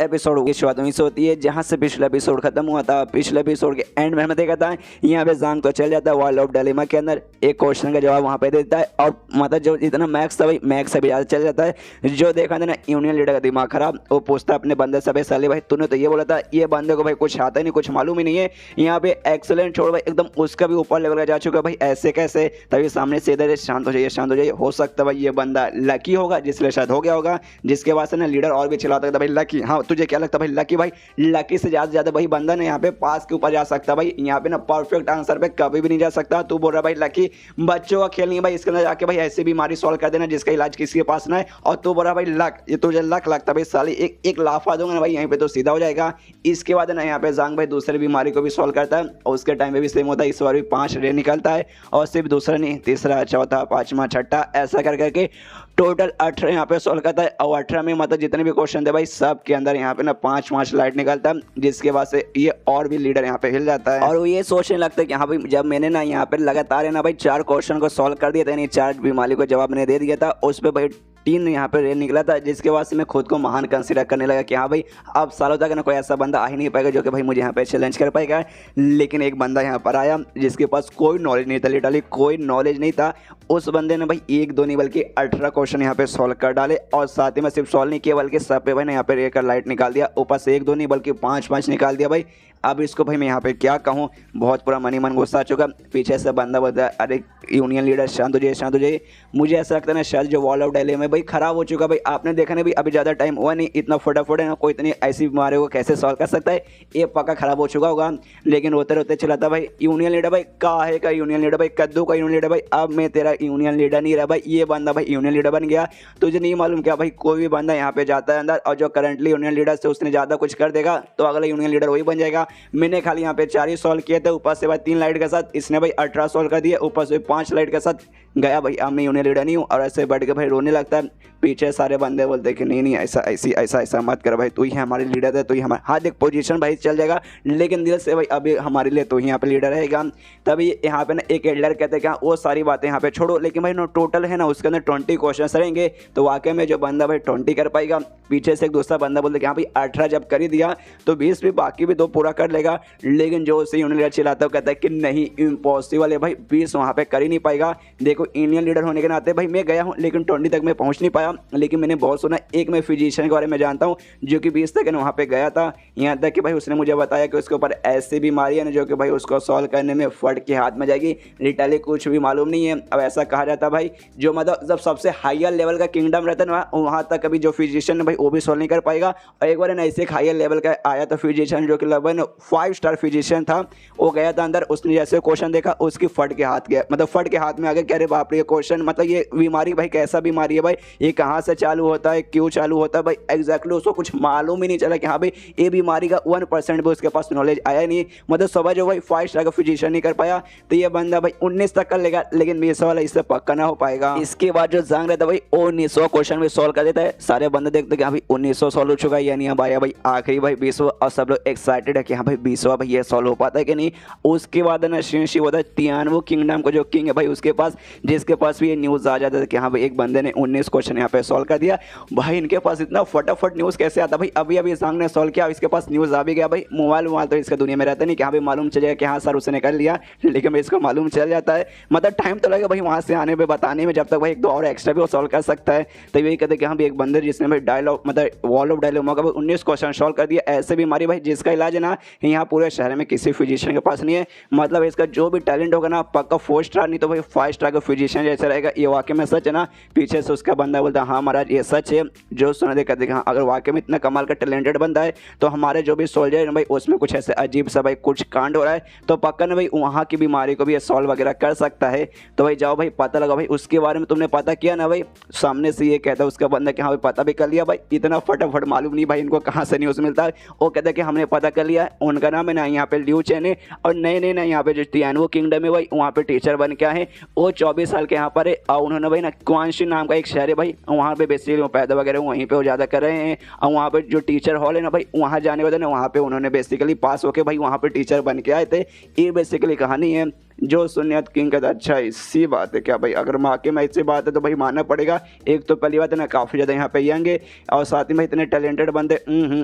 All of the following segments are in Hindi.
एपिसोड की शुरुआत वहीं से होती है जहां से पिछला एपिसोड खत्म हुआ था। पिछले एपिसोड के एंड में हमें देखा था यहाँ पे जांग तो चल जाता है वर्ल्ड ऑफ डिलेमा के अंदर, एक क्वेश्चन का जवाब वहां पे देता है और मतलब जो इतना मैक्स था भाई मैक्स से भी ज्यादा चल जाता है। जो देखा था ना यूनियन लीडर का दिमाग खराब, वो पूछता है अपने बंदे से, साले भाई तूने तो ये बोला था, ये बंदे को भाई कुछ आता ही नहीं, कुछ मालूम ही नहीं है। यहाँ पे एक्सेलेंट छोड़ भाई एकदम उसका भी ऊपर लेवल का जा चुका भाई, ऐसे कैसे? तभी सामने से इधर शांत हो जाइए, शांत हो जाइए। हो सकता है भाई ये बंदा लकी होगा जिसलिए शायद हो गया होगा, जिसके बाद से ना लीडर और भी चिल्लाता था भाई लकी। हाँ तुझे क्या लगता है भाई लकी? भाई लकी से ज्यादा भाई बंदा ना यहाँ पे पास के ऊपर जा सकता भाई, यहाँ पे ना परफेक्ट आंसर पे कभी भी नहीं जा सकता। तू बोल रहा भाई लकी बच्चों का खेल नहीं है भाई, इसके अंदर जाके भाई ऐसी बीमारी सॉल्व कर देना जिसका इलाज किसी के पास ना है, और तू बोल रहा भाई लक, ये तुझे लक लगता भाई साली एक लाफा दूंगा ना भाई यहीं पे तो सीधा हो जाएगा। इसके बाद ना यहाँ पे जांग भाई दूसरी बीमारी को भी सॉल्व करता है और उसके टाइम पे भी सेम होता है। इस बार भी 5 रे निकलता है और सिर्फ दूसरा नहीं, तीसरा, चौथा, पांचवा, छठा, ऐसा कर करके टोटल 18 यहाँ पे सॉल्व करता है। और 18 में मतलब जितने भी क्वेश्चन थे भाई सब के अंदर यहाँ पे ना 5 लाइट निकलता है, जिसके बाद से ये और भी लीडर यहाँ पे हिल जाता है और वो ये सोचने लगता है कि हाँ भाई जब मैंने ना यहाँ पे लगातार है ना भाई 4 क्वेश्चन को सॉल्व कर दिया था, यानी 4 बीमारी को जवाब मैंने दे दिया था, उस पर भाई 3 यहाँ पे रेल निकला था, जिसके बाद से मैं खुद को महान कंसीडर करने लगा कि हाँ भाई अब सालों तक ना कोई ऐसा बंदा आ ही नहीं पाएगा जो कि भाई मुझे यहाँ पे चैलेंज कर पाएगा। लेकिन एक बंदा यहाँ पर आया जिसके पास कोई नॉलेज नहीं था, लिटरली कोई नॉलेज नहीं था। उस बंदे ने भाई 1 2 नहीं बल्कि 18 क्वेश्चन यहाँ पे सॉल्व कर डाले और साथ ही में सिर्फ सॉल्व नहीं किया बल्कि सब पे भाई ने यहाँ पे रेकर लाइट निकाल दिया, ऊपर से 1 2 नहीं बल्कि 5 निकाल दिया भाई। अब इसको भाई मैं यहाँ पे क्या कहूँ, बहुत पूरा मन गुस्सा आ चुका। पीछे से बंदा बोलता है अरे यूनियन लीडर शांत हो जाइए, शांत हो जाइए। मुझे ऐसा लगता है ना शायद जो वर्ल्ड ऑफ डिलेमा में भाई खराब हो चुका भाई, आपने देखा नहीं भाई अभी ज़्यादा टाइम हुआ नहीं, इतना फटाफट है ना कोई इतनी ऐसी बीमारी को कैसे सॉल्व कर सकता है, ये पक्का खराब हो चुका होगा। लेकिन रोते रोते चलाता भाई यूनियन लीडर भाई काहे का यूनियन लीडर भाई, कद्दू का यूनियन लीडर भाई, अब मैं तेरा यूनियन लीडर नहीं रहा भाई, ये बंदा भाई यूनियन लीडर बन गया। तुझे नहीं मालूम क्या भाई, कोई भी बंदा यहाँ पे जाता है अंदर और जो करंटली यूनियन लीडर से उसने ज़्यादा कुछ कर देगा तो अगला यूनियन लीडर वही बन जाएगा। मैंने खाली यहाँ पे 4 ही सॉल्व किए थे, ऊपर से भाई 3 लाइट के साथ इसने भाई 18 सॉल्व कर दिए, ऊपर से 5 लाइट के साथ गया भाई, अब मैं यूनियन लीडर नहीं हूँ। और ऐसे बैठ के भाई रोने लगता है। पीछे सारे बंदे बोलते कि नहीं ऐसा मत कर भाई, तू ही हमारे लीडर है, तू ही हमारा, हाँ देख पोजीशन भाई चल जाएगा लेकिन दिल से भाई अभी हमारे लिए तो ही यहाँ पे लीडर रहेगा। तभी यहाँ पे ना एक एल्डर कहते हैं कि वो सारी बातें यहाँ पे छोड़ो, लेकिन भाई नो टोटल है ना उसके अंदर 20 क्वेश्चन रहेंगे, तो वाकई में जो बंदा भाई 20 कर पाएगा। पीछे से एक दूसरा बंदा बोलते कि हाँ भाई 18 जब कर ही दिया तो 20 भी बाकी भी 2 पूरा कर लेगा। लेकिन जो उसे यूनियन लीडर चिल्लाता है वो कहता है कि नहीं इम्पॉसिबल है भाई, 20 वहाँ पे कर ही नहीं पाएगा। देखो यूनियन लीडर होने के नाते भाई मैं गया हूँ लेकिन 20 तक मैं पहुँच नहीं पाया। लेकिन मैंने बहुत सुना, एक मैं फिजिशियन के बारे में जानता हूँ जो कि 20 तक वहाँ पे गया था, यहाँ तक कि भाई उसने मुझे बताया कि उसके ऊपर ऐसी बीमारी है ना जो कि भाई उसको सॉल्व करने में फट के हाथ में जाएगी। लिटरली कुछ भी मालूम नहीं है। अब ऐसा कहा जाता है भाई जो मतलब जब सबसे हायर लेवल का किंगडम रहता है ना वहाँ तक कभी जो फिजिशियन है भाई वो भी सॉल्व नहीं कर पाएगा। और एक बार ना ऐसे एक हायर लेवल का आया था फिजिशियन जो कि लगभग 5 स्टार फिजिशियन था, वो गया था अंदर, उसने जैसे क्वेश्चन देखा उसकी फट के हाथ गया, मतलब फट के हाथ में आ गया। कह रहे बाप रे ये क्वेश्चन मतलब ये बीमारी भाई कैसा बीमारी है भाई, ये कहाँ से चालू होता है, क्यों चालू होता है भाई, एग्जैक्टली उसको कुछ मालूम ही नहीं चला कि हाँ भाई ये बीमारी का 1% भी उसके पास नॉलेज आया नहीं। मतलब समझ जो भाई 5 स्टार का फिजिशियन नहीं कर पाया तो ये बंदा भाई 19 तक कर लेगा, लेकिन 20 वाला इससे पक्का ना हो पाएगा। इसके बाद जो जांग रहता है भाई 1900 क्वेश्चन भी सॉल्व कर देता है। सारे बंदे देखते कि हाँ भाई 1900 सॉल्व हो चुका है, यानी अब आया भाई आखिरी भाई 20वां, और सब लोग एक्साइटेड है कि हाँ भाई 20वां भाई ये सॉल्व हो पाता है कि नहीं। उसके बाद ना शिव होता है तियानवो किंगडम को जो किंग है भाई उसके पास, जिसके पास भी ये न्यूज़ आ जाता है कि हाँ भाई एक बंदे ने 19 क्वेश्चन यहाँ पे सॉल्व कर दिया। भाई इनके पास इतना फटाफट न्यूज़ कैसे आता भाई, अभी अभी जांग ने सॉल्व किया इसके पास न्यूज़ आ भी गया भाई। मोबाइल तो इसका दुनिया में रहता नहीं कि हाँ भाई मालूम चल जाएगा कि हाँ सर उसने कर लिया, लेकिन भाई इसको मालूम चल जाता है। मतलब टाइम तो लगेगा भाई वहाँ से आने पे बताने में, जब तक भाई 1 2 और एक्स्ट्रा भी वो सॉल्व कर सकता है। तो यही कहते हैं कि हाँ भाई एक बंदे जिसने भाई डायलॉग मतलब वर्ल्ड ऑफ डिलेमा का 19 क्वेश्चन सॉल्व कर दिया। ऐसे बीमारी भाई जिसका इलाज है ना यहाँ पूरे शहर में किसी फिजिशियन के पास नहीं है। मतलब इसका जो भी टैलेंट होगा ना पक्का 4 स्टार नहीं तो भाई 5 स्टार का फिजिशियन जैसे रहेगा। ये वाकई में सच है ना? पीछे से उसका बंदा बोलता है हाँ महाराज ये सच है। जो सुना दे कहते हाँ अगर वाकई में इतना कमाल का टैलेंटेड बंदा है तो हमारे जो भी सोल्जर है भाई उसमें कुछ ऐसे अजीब सा भाई कुछ कांड हो रहा है तो पक्का ना भाई वहाँ की बीमारी को भी ये सॉल्व वगैरह कर सकता है। तो भाई जाओ भाई पता लगा भाई उसके बारे में, तुमने पता किया ना भाई। सामने से ये कहता है उसका बंदा कि हाँ भाई पता भी कर लिया भाई। इतना फटाफट मालूम नहीं भाई इनको कहाँ से न्यूज़ मिलता है। वो कहता है कि हमने पता कर लिया, उनका नाम है ना यहाँ पे लियू चेन है और नए ना यहाँ पे जो तियानवो किंगडम है भाई वहाँ पे टीचर बन के आए हैं। वो 24 साल के यहाँ पर है और उन्होंने भाई ना क्वांशी नाम का एक शहर है भाई, वहाँ पे बेसिकली वो पैदा वगैरह वहीं पे वो ज़्यादा कर रहे हैं। और वहाँ पे जो टीचर हॉल है ना भाई वहाँ जाने वाले ना वहाँ पे उन्होंने बेसिकली पास होके भाई वहाँ पे टीचर बन के आए थे। ये बेसिकली कहानी है। जो सुनियत किंग कहता अच्छा इसी बात है क्या भाई, अगर वाकई में ऐसी बात है तो भाई मानना पड़ेगा। एक तो पहली बात है ना काफ़ी ज़्यादा यहाँ पे यंग है और साथ ही में इतने टैलेंटेड बंदे,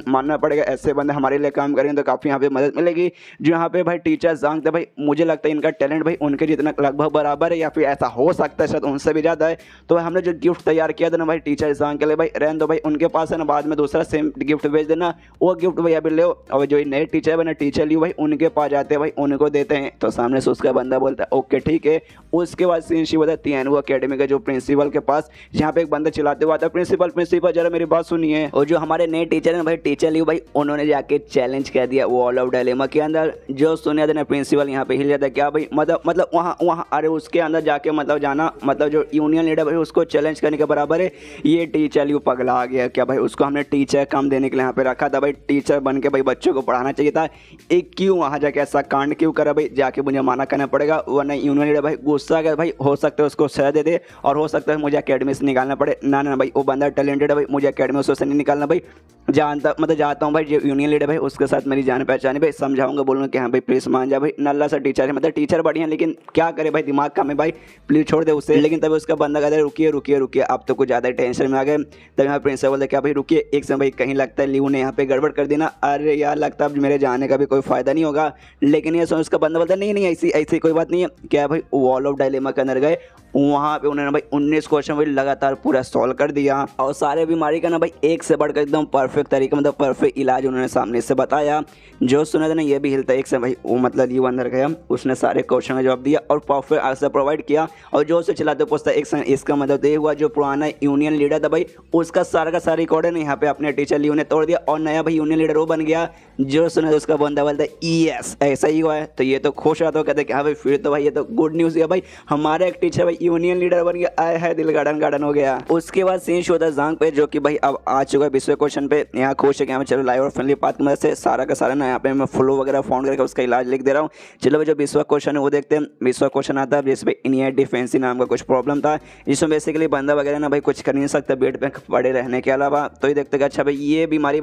मानना पड़ेगा ऐसे बंदे हमारे लिए काम करेंगे तो काफ़ी यहाँ पे मदद मिलेगी। जो यहाँ पे भाई टीचर जांग थे भाई, मुझे लगता है इनका टैलेंट भाई उनके जितना लगभग बराबर है या फिर ऐसा हो सकता है शायद उनसे भी ज़्यादा है। तो हमने जो गिफ्ट तैयार किया था ना भाई टीचर जांग के लिए भाई, रहने दो भाई उनके पास है ना, बाद में दूसरा सेम गिफ्ट भेज देना, वो गिफ्ट भाई अभी लो। और जो नए टीचर है ना टीचर लियो भाई उनके पास जाते हैं भाई, उनको देते हैं। तो सामने से उसका बंदा बोलता है ओके ठीक है। उसके बाद सीन शी बताती है अकेडमी के जो प्रिंसिपल के पास, जहाँ पे एक बंदा चिल्लाते हुआ आता है प्रिंसिपल प्रिंसिपल जरा मेरी बात सुनिए। और जो हमारे नए टीचर है भाई टीचर लियो भाई, उन्होंने जाके चैलेंज कर दिया वॉल ऑफ डायलेमा के अंदर। जो सुनिया था प्रिंसिपल यहाँ पे हिल जाता है क्या भाई, मतलब वहाँ अरे उसके अंदर जाके मतलब जाना, मतलब जो यूनियन लीडर भाई उसको चैलेंज करने के बराबर है। ये टीचर लियो पगला आ गया क्या भाई, उसको हमने टीचर काम देने के लिए यहाँ पे रखा था भाई, टीचर बन के भाई बच्चों को पढ़ाना चाहिए था। एक क्यों वहाँ जाके ऐसा कांड क्यों करा भाई, जाके मुझे माना करना पड़ेगा, वरना यूनियन लीडर भाई गुस्सा गया भाई, हो सकता है उसको सजा दे दे और हो सकता है मुझे अकेडमी से निकालना पड़े। ना ना भाई वो बंदा टैलेंटेड है भाई, मुझे अकेडमी से नहीं निकालना भाई। जानता मतलब जाता हूँ भाई जो यूनियन लीडर भाई उसके साथ मेरी जान पहचान है भाई, समझाऊंगा बोलूँगा कि हाँ भाई प्लीज़ मान जा भाई, नल्ला सा टीचर है, मतलब टीचर बढ़िया लेकिन क्या करे भाई दिमाग कम है भाई, प्लीज़ छोड़ दे उसे। लेकिन तभी उसका बंदा कहता है रुकिए रुकिए रुकिए, अब तो कुछ ज़्यादा टेंशन में आ गए। तब यहाँ प्रिंसिपल बोलते क्या भाई रुकिए एक समय भाई, कहीं लगता है लीव ने यहाँ पे गड़बड़ कर देना। अरे यार लगता है अब मेरे जाने का भी कोई फ़ायदा नहीं होगा। लेकिन ये समझ उसका बंदा बोलता नहीं नहीं ऐसी ऐसी कोई बात नहीं है। क्या भाई वॉल ऑफ डायलेमा के अंदर गए, वहाँ पे उन्होंने भाई 19 क्वेश्चन भाई लगातार पूरा सॉल्व कर दिया और सारे बीमारी का ना भाई एक से बढ़कर एकदम परफेक्ट तरीके मतलब परफेक्ट इलाज उन्होंने सामने से बताया। जो सुना था ना ये भी हिलता एक से भाई, वो मतलब ये अंदर गया, उसने सारे क्वेश्चन का जवाब दिया और परफेक्ट आंसर प्रोवाइड किया। और जो उसे चलाते पूछता एक संग, इसका मतलब ये हुआ जो पुराना यूनियन लीडर था भाई उसका सारा का सारा रिकॉर्ड है यहाँ पे अपने टीचर लियो ने तोड़ दिया और नया भाई यूनियन लीडर वो बन गया। जो सुना था उसका बंदा बोलता है यस ऐसा ही हुआ है। तो ये तो खुश रहा, तो कहते कि हाँ भाई फिर तो भाई ये तो गुड न्यूज़ है भाई, हमारा एक टीचर भाई यूनियन लीडर बन गया, आया है दिल गार्डन गार्डन हो गया। उसके बाद सीन शो था जांग पे, जो कि भाई अब आ चुका है 20वें क्वेश्चन पे। यहाँ खुश है कि चलो लाइव और फ्रेंडली पाथ की मदद से सारा का सारा ना यहाँ पे मैं फ्लो वगैरह फाउंड करके उसका इलाज लिख दे रहा हूँ। चलो भाई जो 20वां क्वेश्चन है वो देखते हैं। 20वां क्वेश्चन आता है जिसमें इनियर डिफेंसी नाम का कुछ प्रॉब्लम था, जिसमें बेसिकली बंदा वगैरह ना भाई कुछ कर नहीं सकता बेड पे पड़े रहने के अलावा। तो ये देखते अच्छा भाई ये बीमारी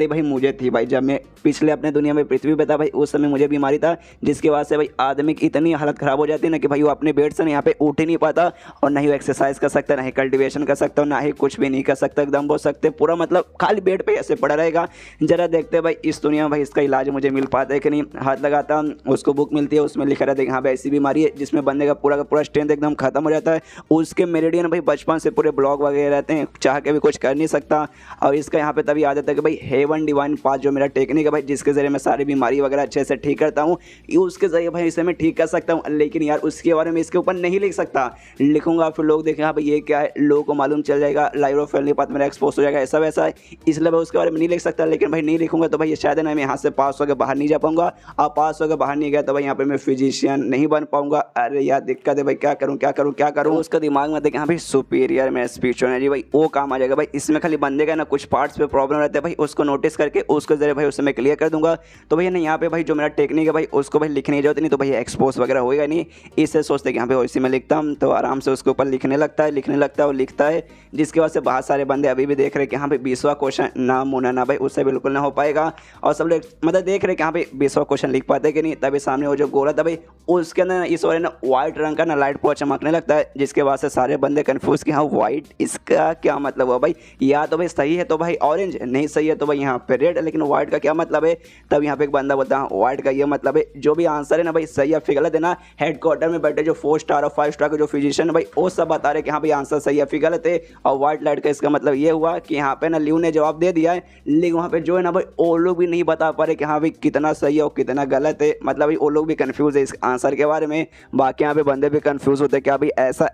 भाई मुझे थी भाई, जब मैं पिछले अपने दुनिया में पृथ्वी पे था भाई उस समय मुझे बीमारी था, जिसके बाद से भाई आदमी की इतनी हालत खराब हो जाती है ना कि भाई वो अपने बेड से यहाँ पे उठ ही नहीं पाता और ना ही एक्सरसाइज कर सकता, ना ही कल्टिवेशन कर सकता, ना ही कुछ भी नहीं कर सकता, एकदम बोल सकते पूरा मतलब खाली बेड पे ऐसे पड़ा रहेगा। जरा देखते भाई इस दुनिया में भाई इसका इलाज मुझे मिल पाता है कि नहीं। हाथ लगाता उसको बुक मिलती है, उसमें लिखा रहता है हाँ भाई ऐसी बीमारी है जिसमें बंदे का पूरा स्ट्रेंथ एकदम खत्म हो जाता है, उसके मेरिडियन भाई बचपन से पूरे ब्लॉक वगैरह रहते हैं, चाह के भी कुछ कर नहीं सकता। और इसका यहाँ पे तभी आदत है कि भाई हेवन डिवाइन पाथ जो मेरा टेक्निक है भाई, जिसके जरिए मैं सारी बीमारी वगैरह अच्छे से ठीक करता हूँ, उसके जरिए भाई इसे मैं ठीक कर सकता हूँ। लेकिन यार उसके बारे में इसके ऊपर नहीं लिख सकता, लिखूंगा फिर लोग देखेंगे हाँ भाई ये क्या है, लोगों को मालूम चल जाएगा, लाइव ऑफ फैमिली पाथ मेरा एक्सपोज हो जाएगा, ऐसा वैसा है, इसलिए भाई उसके बारे में नहीं लिख सकता। लेकिन भाई नहीं लिखूंगा तो भाई शायद ना मैं यहाँ से पास होकर बाहर नहीं जा पाऊंगा, और पास होकर बाहर नहीं गया तो भाई यहाँ पे मैं फिजिशियन नहीं बन पाऊंगा। अरे यार दिक्कत है भाई, क्या करूँ क्या करूँ क्या करूँ। उसका दिमाग में देखें हाँ भाई सुपीरियर मेरा स्पीच होना जी भाई वो काम आ जाएगा भाई। इसमें खाली बंदे का ना कुछ पार्ट्स पे प्रॉब्लम रहते हैं भाई, उसको नोटिस करके उसके जरिए भाई उससे मैं क्लियर कर दूंगा। तो भैया ना यहाँ पे भाई जो मेरा टेक्निक है भाई उसको भाई लिखने की जरूरत नहीं, तो भाई एक्सपोज वगैरह होएगा नहीं, इससे सोचते कि यहाँ पे वैसे में लिखता हूँ तो आराम से उसके ऊपर लिखने लगता है और लिखता है, जिसके बाद से बहुत सारे बंदे अभी भी देख रहे हैं कि हाँ भाई 20वां क्वेश्चन ना मुना ना भाई उससे बिल्कुल ना हो पाएगा। और सब लोग मतलब देख रहे हैं कि हाँ भाई 20वां क्वेश्चन लिख पाते कि नहीं। तभी सामने वो जो गोला था भाई उसके अंदर इस वाले ना व्हाइट रंग का ना लाइट पूरा चमकने लगता है, जिसके बाद से सारे बंदे कंफ्यूज कि हाँ व्हाइट इसका क्या मतलब हुआ भाई, या तो भाई सही है तो भाई ऑरेंज, नहीं सही है तो भाई यहाँ पे रेड, लेकिन व्हाइट का क्या मतलब है। तब यहाँ पे एक बंदा बोलता है व्हाइट का ये मतलब है, जो भी आंसर है ना भाई सही या फिर गलत है ना, हेडक्वार्टर में बैठे जो 4 स्टार और 5 स्टार के जो फिजिशियन है भाई वो सब बता रहे कि हाँ भाई आंसर सही या फिर गलत है। और व्हाइट लाइट का इसका मतलब ये हुआ कि यहाँ पे ना लियो ने जवाब दे दिया है, लेकिन वहाँ पे जो है ना भाई वो लोग भी नहीं बता पा रहे कि हाँ भाई कितना सही है और कितना गलत है, मतलब भाई वो लोग भी कंफ्यूज है इस आंसर के बारे में। बाकी यहाँ पे बंदे भी कंफ्यूज होते हैं क्या भाई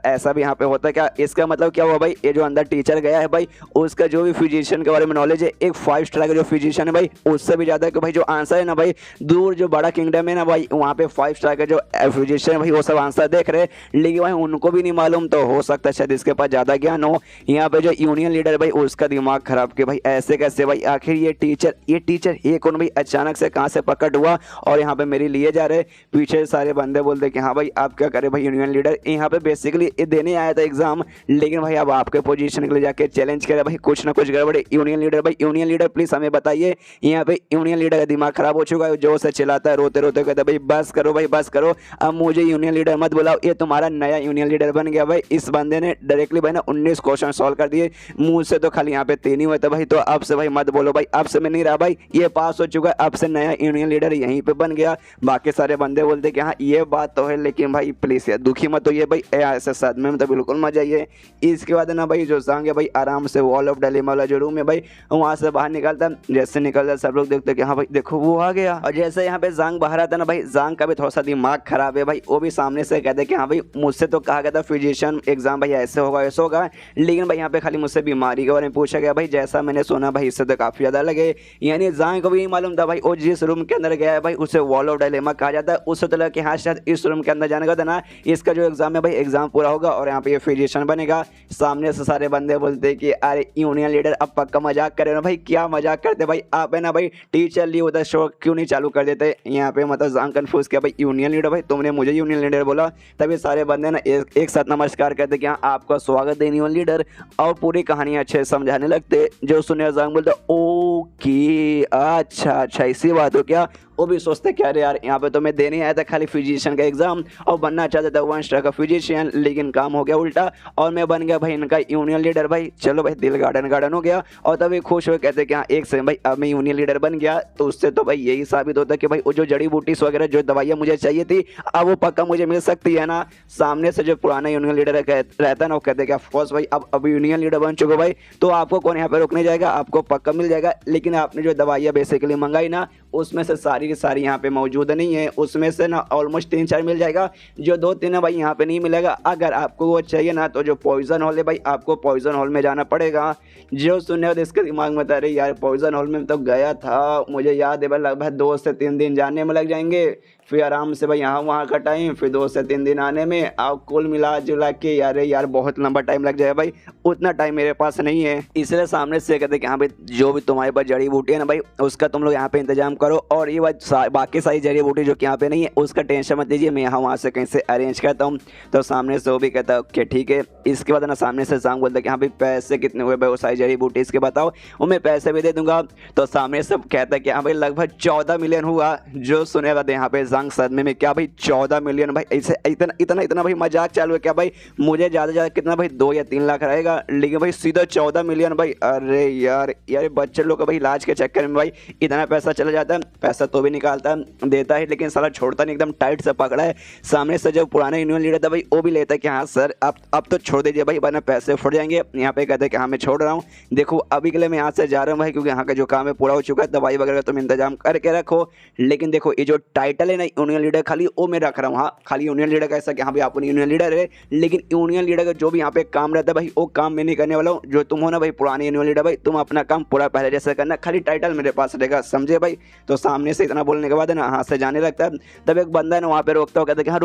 ऐसा भी यहाँ पे होता है क्या, इसका मतलब क्या हुआ भाई। ये जो अंदर टीचर गया है भाई उसका जो भी फिजिशियन के बारे में नॉलेज है एक 5 स्टार का जो फिजिशियन है भाई उससे भी ज़्यादा, कि भाई जो आंसर है ना भाई दूर जो बड़ा किंगडम है ना भाई वहाँ पे 5 स्टार का जो फिजिशियन है भाई वो सब आंसर देख रहे, लेकिन भाई उनको भी नहीं मालूम। तो हो सकता है शायद इसके पास ज़्यादा ज्ञान हो। यहाँ पे जो यूनियन लीडर भाई उसका दिमाग खराब कि भाई ऐसे कैसे भाई, आखिर ये टीचर ये कौन भाई अचानक से कहाँ से पकड़ हुआ और यहाँ पे मेरे लिए जा रहे। पीछे सारे बंदे बोलते कि हाँ भाई आप क्या करें भाई, यूनियन लीडर यहाँ पे बेसिकली देने आया था एग्जाम, लेकिन भाई अब आपके पोजीशन के लिए जाके चैलेंज करे भाई कुछ ना कुछ गड़बड़। यूनियन यूनियन लीडर प्लीज हमें बताइए। यहाँ पे यूनियन लीडर का दिमाग खराब हो चुका है, जोर से चिल्लाता है, रोते रोते कहता है भाई बस करो भाई बस करो, अब मुझे यूनियन लीडर मत बुलाओ, ये तुम्हारा नया यूनियन लीडर बन गया। भाई इस बंदे ने डायरेक्टली भाई ना 19 क्वेश्चन सॉल्व कर दिए, मुंह से तो खाली यहाँ पे 3 ही हुए थे भाई, तो अब से भाई मत बोलो भाई, अब से मैं नहीं रहा भाई, ये पास हो चुका है, अब से नया यूनियन लीडर यहीं पे बन गया। बाकी सारे बंदे बोलते कि हाँ ये बात तो है, लेकिन भाई प्लीज यार दुखी मत होइए भाई, ऐसे सदमे में तो बिल्कुल मत जाइए। इसके बाद ना भाई जो सांग है भाई आराम से वॉल ऑफ डायलेमा वाला जो रूम है भाई वहाँ से बाहर निकलता, जैसे निकलता सब लोग देखते कि हाँ भाई देखो वो आ गया। और जैसे यहाँ पे जांग बाहर आता ना भाई, जांग का भी थोड़ा सा दिमाग खराब है भाई, वो भी सामने से कहते कि हाँ भाई मुझसे तो कहा गया था फिजिशियन एग्जाम भाई ऐसे होगा ऐसे होगा, लेकिन भाई यहाँ पे खाली मुझसे बीमारी के बारे में पूछा गया भाई, जैसा मैंने सुना भाई इससे तो काफी ज्यादा लगे। यानी जांग को भी नहीं मालूम था भाई, वो जिस रूम के अंदर गया है भाई उसे वॉल ऑफ डायलेमा कहा जाता है, उससे तो लगा कि हाँ शायद इस रूम के अंदर जाने का था ना, इसका जो एग्जाम है भाई एग्जाम पूरा होगा और यहाँ पे ये फिजिशियन बनेगा। सामने से सारे बंदे बोलते कि अरे यूनियन लीडर अब पक्का मजाक करे ना भाई, क्या मजाक करते भाई आप है ना भाई, टीचर ली होता शो क्यों नहीं चालू कर देते। यहाँ पे मतलब जांग कंफ्यूज किया भाई यूनियन लीडर भाई तुमने मुझे यूनियन लीडर बोला, तभी सारे बंदे ना एक साथ नमस्कार करते कि हाँ आपका स्वागत है यूनियन लीडर, और पूरी कहानी अच्छे से समझाने लगते। जो सुने जांग बोलते ओके अच्छा इसी बात हो क्या, वो भी सोचते क्या अरे यार यहाँ पे तो मैं देने आया था खाली फिजिशियन का एग्जाम और बनना चाहता था 1 स्टार का फिजिशियन, लेकिन काम हो गया उल्टा और मैं बन गया भाई इनका यूनियन लीडर। भाई चलो भाई दिल गार्डन हो गया, और तभी खुश हुए कहते कि हाँ एक से भाई अब मैं यूनियन लीडर बन गया, तो उससे तो भाई यही साबित होता है कि भाई वो जो जड़ी बूटी वगैरह जो दवाइयाँ मुझे चाहिए थी अब वो पक्का मुझे मिल सकती है ना। सामने से जो पुराना यूनियन लीडर रहता है ना वो कहते कि ऑफकोर्स भाई अब यूनियन लीडर बन चुके भाई तो आपको कौन यहाँ पे रोकने जाएगा, आपको पक्का मिल जाएगा, लेकिन आपने जो दवाइयाँ बेसिकली मंगाई ना उसमें से सारी की सारी यहाँ पे मौजूद नहीं है, उसमें से ना ऑलमोस्ट 3-4 मिल जाएगा, जो 2-3 है भाई यहाँ पे नहीं मिलेगा। अगर आपको वो चाहिए ना तो जो पॉइजन हॉल है भाई आपको पॉइजन हॉल में जाना पड़ेगा। जो सुनने और इसके दिमाग में था अरे यार पॉइजन हॉल में तो गया था, मुझे याद है भाई लगभग 2 से 3 दिन जाने में लग जाएंगे, फिर आराम से भाई यहाँ वहाँ का टाइम, फिर 2 से 3 दिन आने में, अब कुल मिला जुला के यार बहुत लंबा टाइम लग जाएगा भाई, उतना टाइम मेरे पास नहीं है। इसलिए सामने से कहते कि हाँ भाई जो भी तुम्हारे पास जड़ी बूटी है ना भाई उसका तुम लोग यहाँ पे इंतजाम करो, और ये बाकी सारी जड़ी बूटी जो कि यहाँ पे नहीं है उसका टेंशन मत लीजिए, मैं यहाँ वहाँ से कहीं से अरेंज करता हूँ। तो सामने से वो भी कहता है ओके ठीक है। इसके बाद ना सामने से जांग बोलता है कि हाँ भाई पैसे कितने हुए भाई वो सारी जड़ी बूटी इसके बताओ, वो मैं पैसे भी दे दूंगा। तो सामने से कहता है कि हाँ भाई लगभग 14 मिलियन हुआ। जो सुने रहते यहाँ पे जांग सदमे में, क्या भाई 14 मिलियन भाई ऐसे इतना भाई मजाक चालू है क्या भाई, मुझे ज़्यादा कितना भाई 2 या 3 लाख रहेगा, लेकिन भाई सीधा 14 मिलियन भाई, अरे यार बच्चे लोग का भाई इलाज के चक्कर में भाई इतना पैसा चला जाता है, पैसा तो भी निकालता देता है लेकिन साला छोड़ता नहीं, एकदम टाइट से पकड़ा है। सामने से जो पुराना यूनियन लीडर था भाई वो भी लेता है कि हाँ सर अब तो छोड़ दीजिए भाई वरना पैसे फट जाएंगे। यहाँ पे कहते हैं कि हाँ मैं छोड़ रहा हूँ, देखो अभी के लिए मैं यहाँ से जा रहा हूँ भाई क्योंकि यहाँ का जो काम है पूरा हो चुका है, दवाई वगैरह तुम इंतजाम करके रखो, लेकिन देखो ये जो टाइटल है ना यूनियन लीडर खाली वो मैं रख रहा हूँ। हाँ खाली यूनियन लीडर का ऐसा कि हाँ भाई आप यूनियन लीडर है, लेकिन यूनियन लीडर का जो भी यहाँ पे काम रहता है भाई वो काम मैं नहीं करने वाला हूँ। जो तुम हो ना भाई पुराने यूनियन लीडर भाई तुम अपना काम पूरा पहले जैसे करना, खाली टाइटल मेरे पास रहेगा, समझे भाई। तो सामने से इतना बोलने के बाद ना हाथ से जाने लगता है, तब एक बंदा है ना वहाँ पे रोकता हुआ कहता है कि हाँ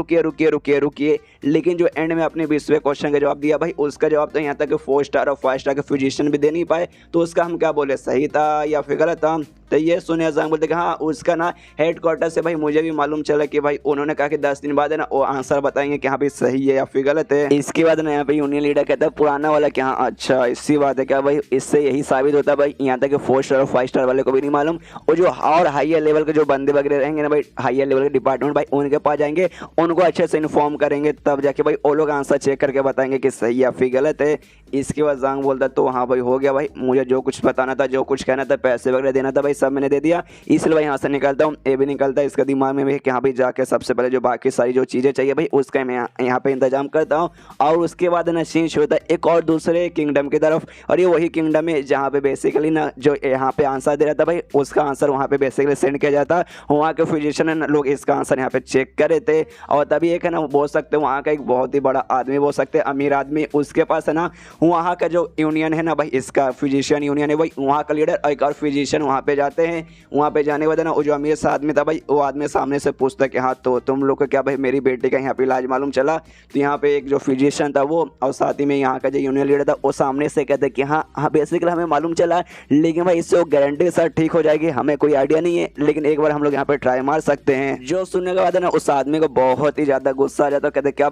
रुकिए, लेकिन जो एंड में अपने 20वें क्वेश्चन का जवाब दिया भाई उसका जवाब तो यहाँ तक 4 स्टार और 5 स्टार के फिजिशियन भी दे नहीं पाए, तो उसका हम क्या बोले सही था या फिर गलत था। तो ये सुने जांग बोलते कि हाँ उसका ना हेडक्वार्टर से भाई मुझे भी मालूम चला कि भाई उन्होंने कहा कि 10 दिन बाद है ना वो आंसर बताएंगे कि हाँ भाई सही है या फिर गलत है। इसके बाद ना यहाँ पे यूनियन लीडर कहता है पुराना वाला कि हाँ अच्छा इसी बात है क्या भाई, इससे यही साबित होता है भाई यहाँ तक कि 4 स्टार और 5 स्टार वाले को भी नहीं मालूम, और जो और हाइयर लेवल के जो बंदे वगैरह रहेंगे ना भाई हाइयर लेवल के डिपार्टमेंट भाई उनके पास जाएंगे, उनको अच्छे से इन्फॉर्म करेंगे, तब जाके भाई वो लोग आंसर चेक करके बताएंगे कि सही या फिर गलत है। इसके बाद जांग बोलता तो हाँ भाई हो गया भाई, मुझे जो कुछ बताना था जो कुछ कहना था पैसे वगैरह देना था भाई सब मैंने दे दिया, इसलिए भाई यहाँ से निकलता हूँ। ये भी निकलता है इसका दिमाग में भी कि हाँ भाई जाके सबसे पहले जो बाकी सारी जो चीज़ें चाहिए भाई उसका मैं यहाँ पे इंतजाम करता हूँ। और उसके बाद ना चेंज होता है एक और दूसरे किंगडम की तरफ, और ये वही किंगडम है जहाँ पे बेसिकली ना जो यहाँ पे आंसर दे रहा था भाई उसका आंसर वहाँ पे बेसिकली सेंड किया जाता, वहाँ के फिजिशियन लोग इसका आंसर यहाँ पे चेक कर रहे थे। और तभी एक है ना बोल सकते हैं वहाँ का एक बहुत ही बड़ा आदमी बोल सकते हैं अमीर आदमी, उसके पास है ना वहाँ का जो यूनियन है ना भाई इसका फिजिशियन यूनियन है भाई वहाँ का लीडर एक और फिजिशियन वहाँ पे जाते हैं। वहाँ पे जाने के बाद ना वो जो अमीर सा आदमी था भाई, वो आदमी सामने से पूछता कि हाँ तो तुम लोग को क्या भाई मेरी बेटी का यहाँ पे इलाज मालूम चला? तो यहाँ पे एक जो फिजिशियन था वो और साथ ही में यहाँ का जो यूनियन लीडर था वो सामने से कहते कि हाँ हाँ बेसिकली हमें मालूम चला, लेकिन भाई इससे वो गारंटी के साथ ठीक हो जाएगी हमें कोई आइडिया नहीं है, लेकिन एक बार हम लोग यहाँ पे ट्राई मार सकते हैं। जो सुनने के बाद है ना उस आदमी को बहुत ही ज्यादा गुस्सा आ जाता है। कहते क्या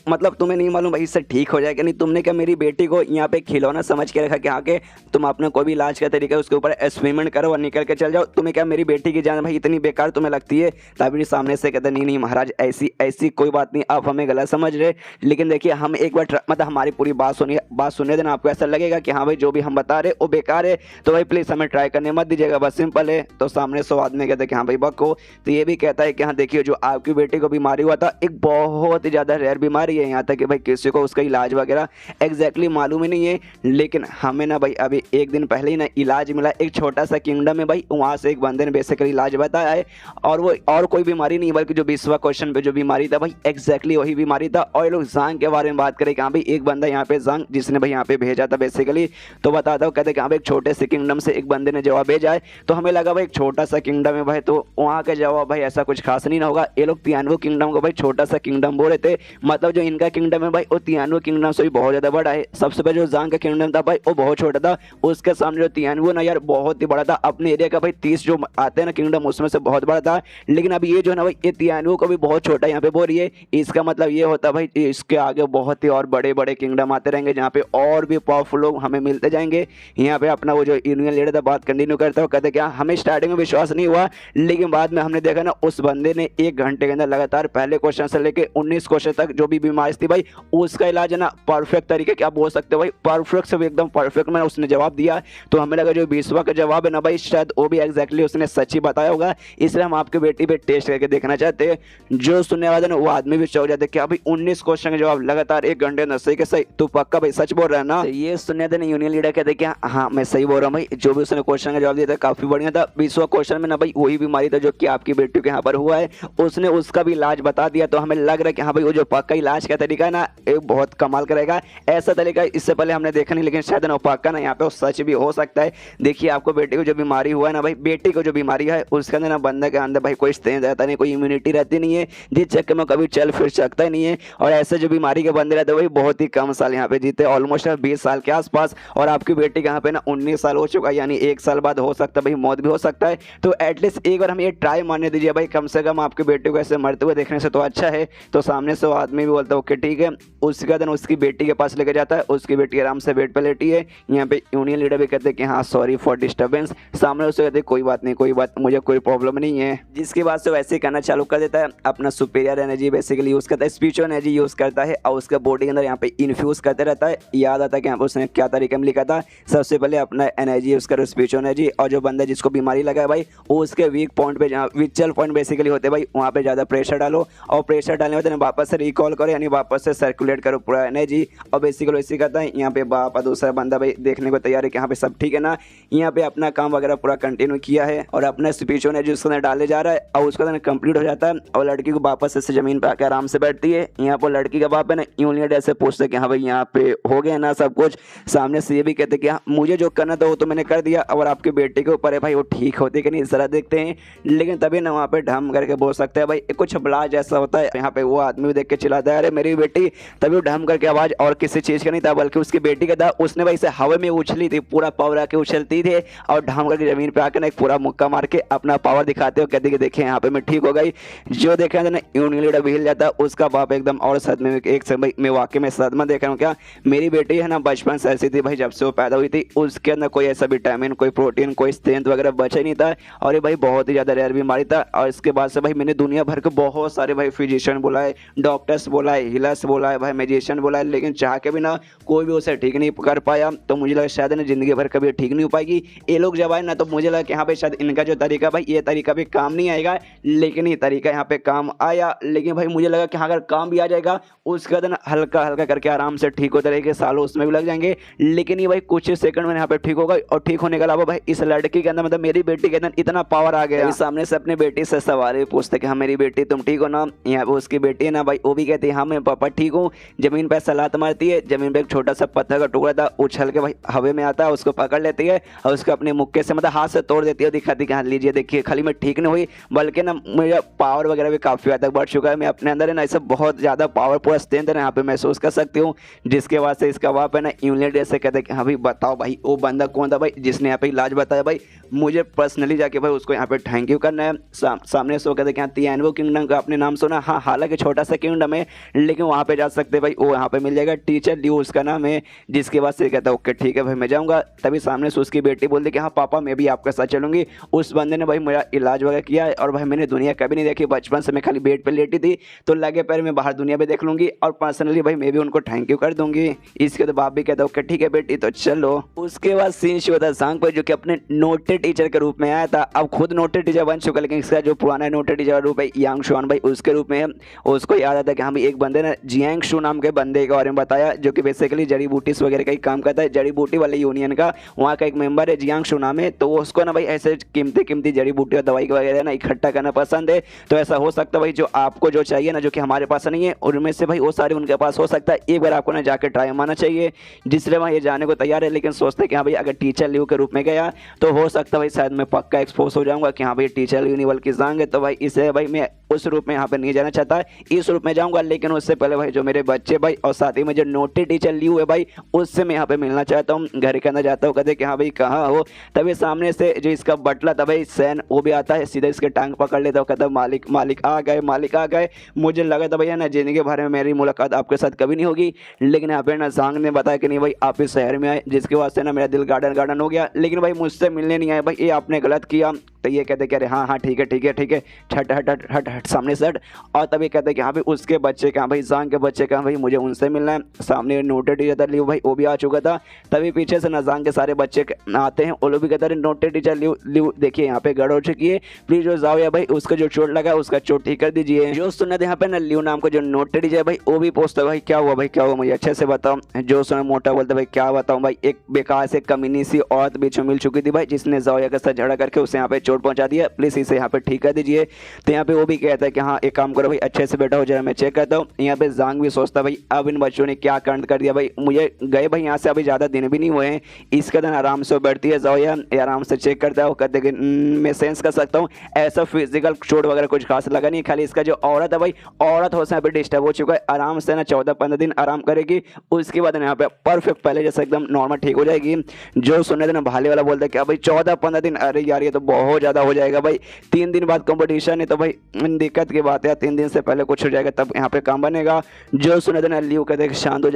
मतलब तुम्हें नहीं मालूम भाई इससे ठीक हो जाएगा? नहीं तुमने क्या मेरी बेटी को यहाँ पे खिलौना समझ के रखा कि आके तुम अपने कोई भी इलाज का तरीका उसके ऊपर एक्सपेरिमेंट करो और निकल के चल जाओ? तुम्हें क्या मेरी बेटी की जान भाई इतनी बेकार तुम्हें लगती है? तभी सामने से कहते नहीं महाराज ऐसी कोई बात नहीं, आप हमें गलत समझ रहे, लेकिन देखिए हम एक बार मतलब हमारी पूरी बात सुनने देना, आपको ऐसा लगेगा कि हाँ भाई जो भी हम बता रहे वो बेकार है तो भाई प्लीज हमें ट्राई करने मत दीजिएगा, बस सिंपल है। तो सामने सो आदमी कहते कि हाँ भाई बको। तो ये भी कहता है कि हाँ देखिए जो आपकी बेटी को बीमारी हुआ था एक बहुत ही ज़्यादा रेयर बीमारी है, यहाँ तक कि भाई किसी को उसका इलाज वगैरह एग्जैक्टली मालूम ही नहीं है, लेकिन हमें ना भाई अभी एक दिन पहले ही ना इलाज मिला एक छोटा सा किंगडम है भाई, वहाँ से एक बंदे ने बेसिकली इलाज बताया है और वो और कोई बीमारी नहीं बल्कि जो 20वां क्वेश्चन पे जो बीमारी था भाई एग्जैक्टली वही बीमारी था। और ये लोग जांग के बारे में बात करें कि हाँ भाई एक बंदा यहाँ पे जांग जिसने भाई यहाँ पे भेजा था बेसिकली, तो बताता हूँ कहते कि हाँ भाई एक छोटे से किंगडम से एक बंदे ने जवाब भेजा है। तो हमें लगा भाई एक छोटा सा किंगडम है भाई तो वहाँ का जवाब भाई ऐसा कुछ खास नहीं ना होगा। ये लोग तियानवे किंगडम को भाई छोटा सा किंगडम बोल रहे थे, मतलब जो इनका किंगडम है भाई वो तियानवे किंगडम से भी बहुत ज़्यादा बड़ा है। सबसे पहले जो जांग का किंगडम था भाई वो बहुत छोटा था, उसके सामने जो तियानवे ना यार बहुत ही बड़ा था। अपने एरिया का भाई 30 जो आते हैं ना किंगडम उसमें से बहुत बड़ा था, लेकिन अब ये जो है ना भाई ये तियानवे को भी बहुत छोटा यहाँ पे बोल रही है। इसका मतलब ये होता भाई इसके आगे बहुत ही और बड़े बड़े किंगडम आते रहेंगे जहाँ पे और भी पावरफुल लोग हमें मिलते जाएंगे। यहाँ पे अपना वो जो यूनियन लीडर था बात कंटिन्यू करता है, कहते क्या हमें स्टार्टिंग में विश्वास नहीं हुआ, लेकिन बाद में हमने देखा ना उस बंदे ने 1 घंटे के अंदर लगातार पहले क्वेश्चन से लेके 19 क्वेश्चन तक जो भी बीमारी थी भाई उसका इलाज है ना परफेक्ट तरीके क्या बोल सकते हो भाई परफेक्ट से एकदम परफेक्ट में उसने जवाब दिया। तो हमें लगा जो 20वां का जवाब है ना भाई शायद वो भी एग्जैक्टली उसने सच ही बताया होगा, इसलिए हम आपकी बेटी पे टेस्ट करके देखना चाहते हैं। जो सुनने वाले ना वो आदमी भी चौक जाते क्या भाई 19 क्वेश्चन का जवाब लगातार 1 घंटे में सही के सही, तो पक्का भाई सच बोल रहा है ना? तो ये सुनने थे यूनियन लीडर कहते क्या हाँ मैं सही बोल रहा हूँ भाई, जो भी उसने क्वेश्चन का जवाब दिया था काफी बढ़िया था। 20वां क्वेश्चन में ना भाई वही बीमारी था जो कि आपकी बेटी के यहाँ पर हुआ है, उसने उसका भी इलाज बता दिया। तो हमें लग रहा है कि हाँ भाई वो जो पक्का इलाज का तरीका है ना एक बहुत कमाल करेगा, ऐसा तरीका इससे पहले हमने देखा नहीं, लेकिन शायद ना पक्का ना यहाँ पे सच भी हो सकता है। देखिए आपको बेटी को जो बीमारी हुआ है ना भाई बेटी को जो बीमारी है उसके अंदर ना बंदे के अंदर भाई कोई स्ट्रेंथ रहता नहीं, कोई इम्यूनिटी रहती नहीं है, जिस चक्कर में कभी चल फिर सकता ही नहीं है। और ऐसे जो बीमारी के बंदे रहते हैं वही बहुत ही कम साल यहाँ पे जीते, ऑलमोस्ट 20 साल के आसपास। और आपकी बेटी के यहाँ पे ना 19 साल हो चुका है, यानी 1 साल बाद हो सकता है भाई मौत भी हो सकता है। तो एटलीस्ट एक बार हम ये ट्राई मारने दीजिए भाई, कम से कम आपकी बेटी को ऐसे मरते हुए देखने से तो अच्छा है। तो सामने से वो आदमी भी बोलता है ओके ठीक है, उसके दिन उसकी बेटी के पास लेके जाता है, उसकी बेटी आराम से बेड पे लेटी है। यहाँ पे यूनियन लीडर भी कहते हैं कि हाँ सॉरी फॉर डिस्टर्बेंस, सामने उससे कहते कोई बात नहीं कोई बात, मुझे कोई प्रॉब्लम नहीं है। जिसके बाद से वैसे करना चालू कर देता है, अपना सुपीरियर एनर्जी बेसिकली यूज करता है, स्पिरिचुअल एनर्जी यूज करता है और उसका बॉडी के अंदर यहाँ पे इन्फ्यूज करते रहता है। याद आता है कि यहाँ पे उसने क्या तरीके में लिखा था, सबसे पहले अपना एनर्जी यूज करो स्पिरिचुअल एनर्जी, और जो बंदा जिसको बीमारी लगा है भाई वो उसके वीक पॉइंट पे जहाँ विचल पॉइंट बेसिकली होते हैं भाई वहाँ पे ज़्यादा प्रेशर डालो, और प्रेशर डालने के बाद वापस से रिकॉल करो यानी वापस से सर्कुलेट करो पूरा एनर्जी। और बेसिकली इसी करता है यहाँ पे बापा दूसरा बंदा भाई देखने को तैयार है कि यहाँ पे सब ठीक है ना, यहाँ पे अपना काम वगैरह पूरा कंटिन्यू किया है और अपना स्पिरिचुअल एनर्जी उसके अंदर डाले जा रहा है और उसका अंदर कंप्लीट हो जाता है। और लड़की को वापस से जमीन पे आकर आराम से बैठती है। यहाँ पर लड़की का बाप है ना यूनियन ऐसे पूछते कि हाँ भाई यहाँ पे हो गया ना सब कुछ, सामने से ये भी कहते कि हाँ मुझे जो करना था वो तो मैंने कर दिया, और आपके बेटे के ऊपर है भाई वो ठीक होते कि नहीं जरा देखते हैं। लेकिन तभी ना वहाँ पे ढम करके बोल सकते हैं भाई कुछ ब्लाज ऐसा होता है, यहाँ पे वो आदमी भी देख के चिल्लाता है अरे मेरी बेटी, तभी ढम करके आवाज और किसी चीज का नहीं था बल्कि उसकी बेटी का था। उसने भाई से हवा में उछली थी, पूरा पावर आके उछलती थी और ढम करके जमीन पे आकर एक पूरा मुक्का मार के अपना पावर दिखाते हो, कहते कि देखे यहाँ पे मैं ठीक हो गई। जो देखा ना यूनियन लीडर भी हिल जाता, उसका बाप एकदम और सदमे में, एक समय मैं वाकई में सदमा देख रहा हूँ क्या मेरी बेटी है ना बचपन से ऐसी थी भाई, जब से वो पैदा हुई थी उसके अंदर कोई ऐसा विटामिन कोई प्रोटीन कोई स्ट्रेंथ वगैरह बचा ही नहीं था, और ये भाई बहुत ही ज़्यादा रेयर बीमारी था। और इसके बाद से भाई मैंने दुनिया भर के बहुत सारे भाई फिजिशियन बुलाए, डॉक्टर्स बुलाए, हीलर्स बुलाए, भाई मैजिशियन बुलाए, लेकिन चाह के भी ना कोई भी उसे ठीक नहीं कर पाया। तो मुझे लगा शायद ना जिंदगी भर कभी ठीक नहीं हो पाएगी। ये लोग जब आए ना तो मुझे लगा कि हाँ भाई शायद इनका जो तरीका भाई ये तरीका भी काम नहीं आएगा, लेकिन ये तरीका यहाँ पे काम आया। लेकिन भाई मुझे लगा कि हाँ अगर काम भी आ जाएगा उसके बाद ना हल्का हल्का करके आराम से ठीक होते रहेंगे, सालों उसमें भी लग जाएंगे, लेकिन ये भाई कुछ सेकंड में यहाँ पे ठीक होगा। और ठीक होने के अलावा भाई इस लड़की के अंदर मतलब मेरी बेटी के अंदर इतना पावर आ गया, सामने से अपनी बेटी से सवाल भी पूछते कि हाँ मेरी बेटी तुम ठीक हो ना। यहाँ पे उसकी बेटी है ना भाई वो भी कहती है हाँ मैं पापा ठीक हूँ। जमीन पे सलात मारती है, जमीन पे एक छोटा सा पत्थर का टुकड़ा था उछल के भाई हवे में आता है, उसको पकड़ लेती है और उसको अपने मुक्के से मतलब हाथ से तोड़ देती है और दिखाती कि हाँ लीजिए देखिए, खाली मैं ठीक नहीं हुई बल्कि ना मेरा पावर वगैरह भी काफ़ी हद तक बढ़ चुका है। मैं अपने अंदर है ना ऐसा बहुत ज़्यादा पावरफुल स्ट्रेंथ है ना यहाँ पे महसूस कर सकती हूँ, जिसके बाद से इसका वहाँ पे ना यूनिट ऐसे कहते हैं कि हाँ भाई बताओ भाई वो बंदा कौन था भाई जिसने यहाँ पे इलाज बताया भाई, मुझे पर्सनली जाके भाई उसको यहाँ पे थैंक यू करना है। सामने से वो कहते हैं कि हाँ तियानवो किंगडम का आपने नाम सुना, हाँ हालांकि छोटा सा किंगडम है लेकिन वहाँ पे जा सकते भाई, वो यहाँ पे मिल जाएगा, टीचर ल्यू उसका नाम है। जिसके बाद से कहता है ओके ठीक है भाई मैं जाऊँगा। तभी सामने से उसकी बेटी बोलती कि हाँ पापा मैं भी आपके साथ चलूँगी। उस बंदे ने भाई मेरा इलाज वगैरह किया है और भाई मैंने दुनिया कभी नहीं देखी, बचपन से मैं खाली बेड पर लेटी थी, तो लगे पैर मैं बाहर दुनिया भी देख लूँगी और पर्सनली भाई मैं भी उनको थैंक यू कर दूंगी। इसके तो बाप भी कहता ओके ठीक है बेटी तो चलो। उसके बाद सीन शुरू होता है ज़ांग पर, जो कि अपने नोटेड टीचर के रूप में आया था, अब खुद नोटेड टीचर बन चुका, लेकिन इसका जो पुराना नोटेड टीचर रूप है यांग शुआन भाई उसके रूप में है। उसको याद आता है कि हाँ भाई एक बंदे ने जियांग शू नाम के बंदे के बारे में बताया, जो कि बेसिकली जड़ी बूटीज वगैरह का ही काम करता है, जड़ी बूटी वाले यूनियन का वहाँ का एक मेंबर है जियांग शू नाम है। तो उसको ना भाई ऐसे कीमती जड़ी बूटी और दवाई वगैरह ना इकट्ठा करना पसंद है। तो ऐसा हो सकता है भाई जो आपको जो चाहिए ना, जो कि हमारे पास नहीं है, उनमें से भाई वो सारे उनके पास हो सकता है, एक बार आपको ना जाकर ट्राई मारना चाहिए। जिसलिए वहाँ ये जाने को तैयार है, लेकिन सोचते हैं कि हाँ भाई अगर टीचर ल्यू के रूप में गया तो हो सकता है भाई शायद मैं पक्का एक्सपोज हो जाऊंगा कि हाँ भाई टीचर ल्यू नहीं बल्कि ज़ांग है। तो भाई इसे भाई मैं उस रूप में यहाँ पे नहीं जाना चाहता, इस रूप में जाऊंगा। लेकिन उससे पहले भाई जो मेरे बच्चे भाई और साथ ही में जो नोटेड टीचर ल्यू है भाई उससे मैं यहाँ पे मिलना चाहता हूँ। घर के अंदर जाता हूँ, कहते कि हाँ भाई कहाँ हो। तभी सामने से जो इसका बटला था भाई सैन वो भी आता है, सीधा इसके टांग पकड़ लेता हूँ, कहता मालिक मालिक आ गए मालिक आ गए। मुझे लगा था भैया ना जिंदगी भर में मेरी मुलाकात आपके साथ कभी नहीं होगी, लेकिन यहाँ पे ना ज़ांग ने बताया कि नहीं भाई आप इस शहर में आए, जिसके वास्ते ना मेरा दिल गार्डन हो गया। लेकिन भाई मुझसे मिलने नहीं आए भाई, ये आपने गलत किया। तो ये कहते कि अरे हाँ हाँ ठीक है ठीक है ठीक है हट हट हट हट हट सामने से हट। और तभी कहते कि हाँ भाई उसके बच्चे कहाँ भाई ज़ांग के बच्चे कहाँ भाई मुझे उनसे मिलना है। सामने नोटेड टीचर ल्यू भाई वो भी आ चुका था। तभी पीछे से ना ज़ांग के सारे बच्चे आते हैं, वो लोग भी कहते हैं नोटेड टीचर ल्यू देखिए यहाँ पे गड़ हो चुकी है, प्लीज जो जाओ या भाई उसका जो चोट लगा उसका चोट ठीक कर दीजिए। जो सुना यहाँ पे ना ल्यू नाम का जो नोटेड टीचर भाई वो भी पूछता भाई क्या हुआ भाई क्या हुआ मुझे अच्छे से बताओ। जो सुना मोटा बोलता भाई क्या बताऊँ भाई, एक बेकार से कमीनी सी औरत बीच में मिल चुकी थी भाई, जिसने जाओया के साथ झगड़ा करके उसे यहाँ पे चोट पहुंचा दिया, प्लीज इसे यहाँ पे ठीक कर दीजिए। तो यहाँ पे वो भी कहता है कि हाँ एक काम करो भाई अच्छे से बैठा हो जरा मैं चेक करता हूँ। यहाँ पे ज़ांग भी सोचता भाई अब इन बच्चों ने क्या कांड कर दिया भाई, मुझे गए भाई यहाँ से अभी ज़्यादा दिन भी नहीं हुए हैं। इसका दिन आराम से बैठती है जाओया, आराम से चेक करता है, वो कहते कि मैं सेंस कर सकता हूँ ऐसा फिजिकल चोट वगैरह कुछ खास लगा नहीं, खाली इसका जो औरत है भाई औरत हो से यहाँ पे डिस्टर्ब हो चुका है, आराम से ना 14-15 दिन आराम करेगी, उसके बाद यहाँ पे परफेक्ट पहले जैसे एकदम नॉर्मल ठीक हो जाएगी। जो सुनने देना भाले वाला बोलता है कि भाई 14-15 दिन, अरे यार ये तो बहुत ज़्यादा हो जाएगा भाई, 3 दिन बाद कंपटीशन है तो भाई दिक्कत की बात है, 3 दिन से पहले कुछ हो जाएगा तब यहाँ पे काम बनेगा। जो सुने देना ल्यू कहते हैं शांत हो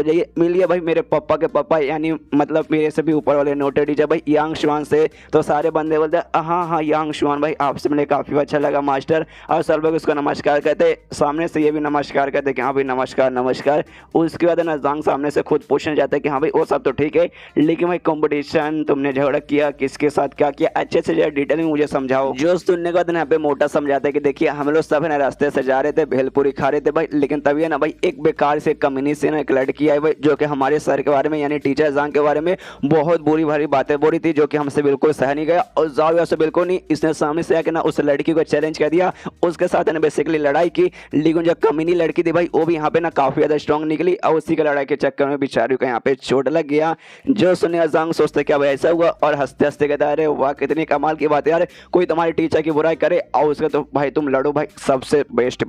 जाइए मिलिए भाई मेरे पापा के पापा, यानी मतलब मेरे से भी ऊपर वाले नोटेड टीचर भाई यांग शुआन से। तो सारे बंदे बोलते हैं हाँ हाँ यांग शुआन भाई आपसे मिले काफ़ी अच्छा लगा मास्टर, और सब लोग उसको नमस्कार कहते, सामने से ये भी नमस्कार कहते कि हाँ भाई नमस्कार नमस्कार। उसके बाद ना ज़ांग सामने से खुद पूछने जाता है कि हाँ भाई वो सब तो ठीक है, लेकिन भाई कंपटीशन तुमने झगड़ा किया किसके साथ क्या किया अच्छे से जरा डिटेल में मुझे समझाओ। जो सुनने के बाद यहाँ पे मोटा समझाता है कि देखिए हम लोग सब है ना रास्ते से जा रहे थे, भेलपुरी खा रहे थे भाई, लेकिन तभी है ना भाई एक बेकार से कम्युनिस्ट से ना एक लड़की आई भाई, जो कि हमारे सर के बारे में यानी टीचर ज़ांग के बारे में बहुत बुरी भरी बातें बोली थी, जो कि हमसे बिल्कुल सह नहीं गया। और जाओ से बिल्कुल नहीं, इसने सामने से आके ना उस लड़की को चैलेंज कर दिया, उसके साथ है ना बेसिकली लड़ाई की। लेकिन जो कम्युनी लड़की थी भाई वो भी यहाँ पे ना काफ़ी ज़्यादा स्ट्रॉन्ग निकली, और उसी के लड़ाई के चक्कर में बेचारी को यहाँ पे चोट लग गया। जो सुने ज़ांग सोचते क्या भाई ऐसा हुआ, और हंसते हंसते कहता है अरे वाह कितनी कमाल की बात है यार, कोई तुम्हारे टीचर की बुराई करे और उसका तो भाई तुम लड़ो भाई, सबसे बेस्ट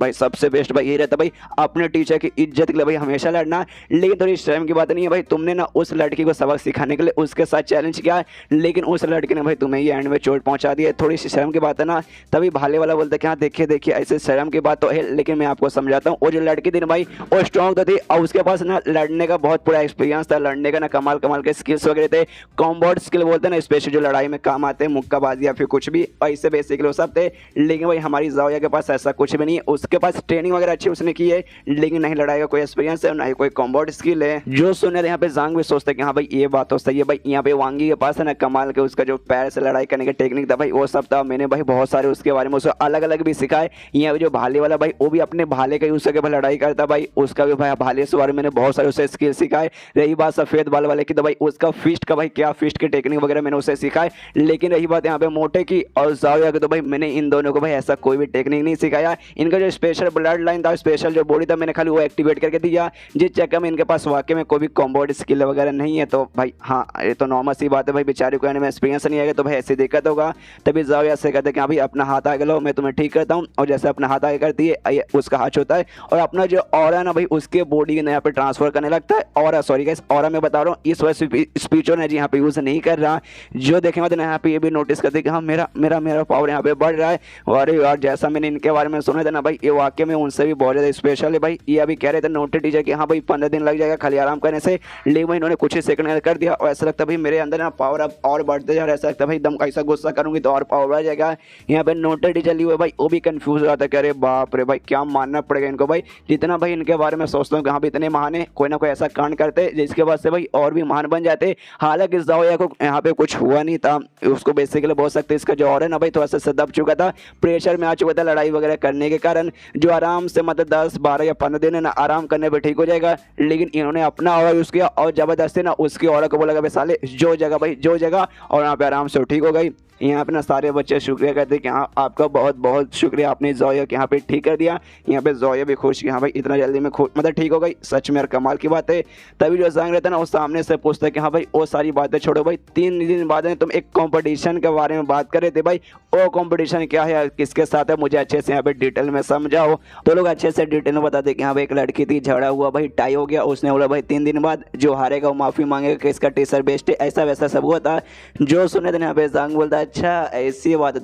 भाई यही रहता भाई अपने टीचर की इज्जत के लिए भाई हमेशा लड़ना। लेकिन थोड़ी शर्म की बात नहीं है भाई, तुमने ना उस लड़की को सबक सिखाने के लिए उसके साथ चैलेंज किया, लेकिन उस लड़की ने भाई तुम्हें ये एंड में चोट पहुंचा दी है, थोड़ी सी शर्म की बात है ना। तभी भाले वाला बोलता है कि हाँ देखिए ऐसे शर्म की बात तो है, लेकिन मैं आपको समझाता हूँ। वो जो लड़की थी ना भाई वो स्ट्रॉन्ग तो थी, और उसके पास ना लड़ने का बहुत पूरा एक्सपीरियंस था, लड़ने का ना कमाल के स्किल्स वगैरह थे, कॉम्बैट स्किल बोलते हैं ना, स्पेशल जो लड़ाई में काम आते हैं, मुक्काबाजी या फिर कुछ भी ऐसे बेसिकली वो सब थे। लेकिन भाई हमारी जाओया के पास ऐसा कुछ भी नहीं है, उसके पास ट्रेनिंग वगैरह अच्छी उसने की है, लेकिन नहीं लड़ाई का कोई एक्सपीरियंस है, ना ही कोई कॉम्बैट स्किल है। जो सुने यहाँ पे ज़ांग भी सोचते हैं कि हाँ भाई ये बात तो सही है भाई, यहाँ पे वांगी के पास है ना कमाल के उसका जो पैर से लड़ाई करने का टेक्निक था भाई वो सब था, मैंने भाई बहुत सारे उसके बारे में उसे अलग अलग भी सिखाए। यहाँ जो भाले वाला भाई वो भी अपने भाले का यूज करके भाई लड़ाई करता भाई, उसका भी भाई भाले से बारे में मैंने बहुत सारे उसे स्किल सिखाए। रही बात सफेद बाल वाले की तो भाई उसका फिस्ट का भाई क्या फिस्ट की टेक्निक वगैरह मैंने उसे सिखाए। लेकिन रही बात यहाँ पे मोटे की और जाओया की, तो भाई मैंने इन दोनों को भाई ऐसा कोई भी टेक्निक नहीं सिखाया, इनका जो स्पेशल ब्लड लाइन था, स्पेशल जो बॉडी था, मैंने खाली वो एक्टिवेट करके दिया, जिस चक्कर में इनके पास वाकई में कोई भी कॉम्बोड स्किल वगैरह नहीं है। तो भाई हाँ, ये तो नॉर्मल सी बात है भाई, बेचारे को में एक्सपीरियंस नहीं आएगा तो भाई ऐसी दिक्कत होगा। तभी जाओ ऐसे कहते हैं कि हाँ भाई अपना हाथ आगे लो, मैं तुम्हें ठीक करता हूँ, और जैसे अपना हाथ आगे करती है उसका हाथ होता है और अपना जो ऑरा है ना भाई उसके बॉडी यहाँ पे ट्रांसफर करने लगता है। ऑरा, सॉरी गाइस, ऑरा मैं बता रहा हूँ, इस वजह से स्पीचो ने जी यहाँ पे यूज नहीं कर रहा। जो देखेंगे तो यहाँ पे ये भी नोटिस करते कि हाँ मेरा मेरा मेरा पावर यहाँ पे बढ़ रहा है। और यार जैसा मैंने इनके बारे में सुना था ना भाई, ये वाकई में उनसे भी बहुत ज़्यादा स्पेशल है भाई। ये अभी कह रहे थे नोटेड टीचर कि हाँ भाई 15 दिन लग जाएगा खाली आराम करने से, लेकिन भाई इन्होंने कुछ ही सेकंड कर दिया और ऐसा लगता भाई मेरे अंदर ना पावर अब और बढ़ते जा रहा है। ऐसा लगता भाई एकदम ऐसा गुस्सा करूंगी तो और पावर बढ़ जाएगा। यहाँ पे नोटेड टीचर लिए हुए भाई वो भी कंफ्यूज हो जाता है, कह रहे बाप रे भाई क्या मानना पड़ेगा इनको भाई। जितना भाई इनके बारे में सोचता हूँ कि हाँ भाई इतने महान है, कोई ना कोई ऐसा कांड करते जिसके बाद से भाई और भी महान बन जाते। हालांकि ज़ाओया को यहाँ पे कुछ हुआ नहीं था, उसको बेसिकली बोल सकते इसका जो और है ना भाई थोड़ा सा दब चुका था, प्रेशर में आ चुका था लड़ाई वगैरह करने के कारण, जो आराम से मतलब 10, 12 या 15 दिन है ना आराम करने पर ठीक हो जाएगा। लेकिन इन्होंने अपना और यूज़ किया और ज़बरदस्ती ना उसकी औरत को बोला साले जो जगह भाई जो जगह, और यहाँ पे आराम से ठीक हो गई। यहाँ पे ना सारे बच्चे शुक्रिया करते हैं कि हाँ आपका बहुत बहुत शुक्रिया, आपने ज़ाओया को यहाँ पे ठीक कर दिया। यहाँ पे ज़ाओया भी खुश कि हाँ भाई इतना जल्दी में मतलब ठीक हो गई, सच में यार कमाल की बात है। तभी जो ज़ांग रहता है ना वो सामने से पूछता है कि हाँ भाई वो सारी बातें छोड़ो भाई, 3 दिन बाद तुम एक कॉम्पिटिशन के बारे में बात कर रहे थे भाई, वो कॉम्पिटिशन क्या है, किसके साथ है, मुझे अच्छे से यहाँ पे डिटेल में समझाओ। तो लोग अच्छे से डिटेल में बताते कि हाँ भाई एक लड़की थी, झगड़ा हुआ भाई, टाई हो गया, उसने बोला भाई 3 दिन बाद जो हारेगा वो माफ़ी मांगेगा कि इसका टीचर बेस्ट है, ऐसा वैसा सब हुआ था। जो सुने थे यहाँ पे ज़ांग बोलता है अच्छा ऐसी बात है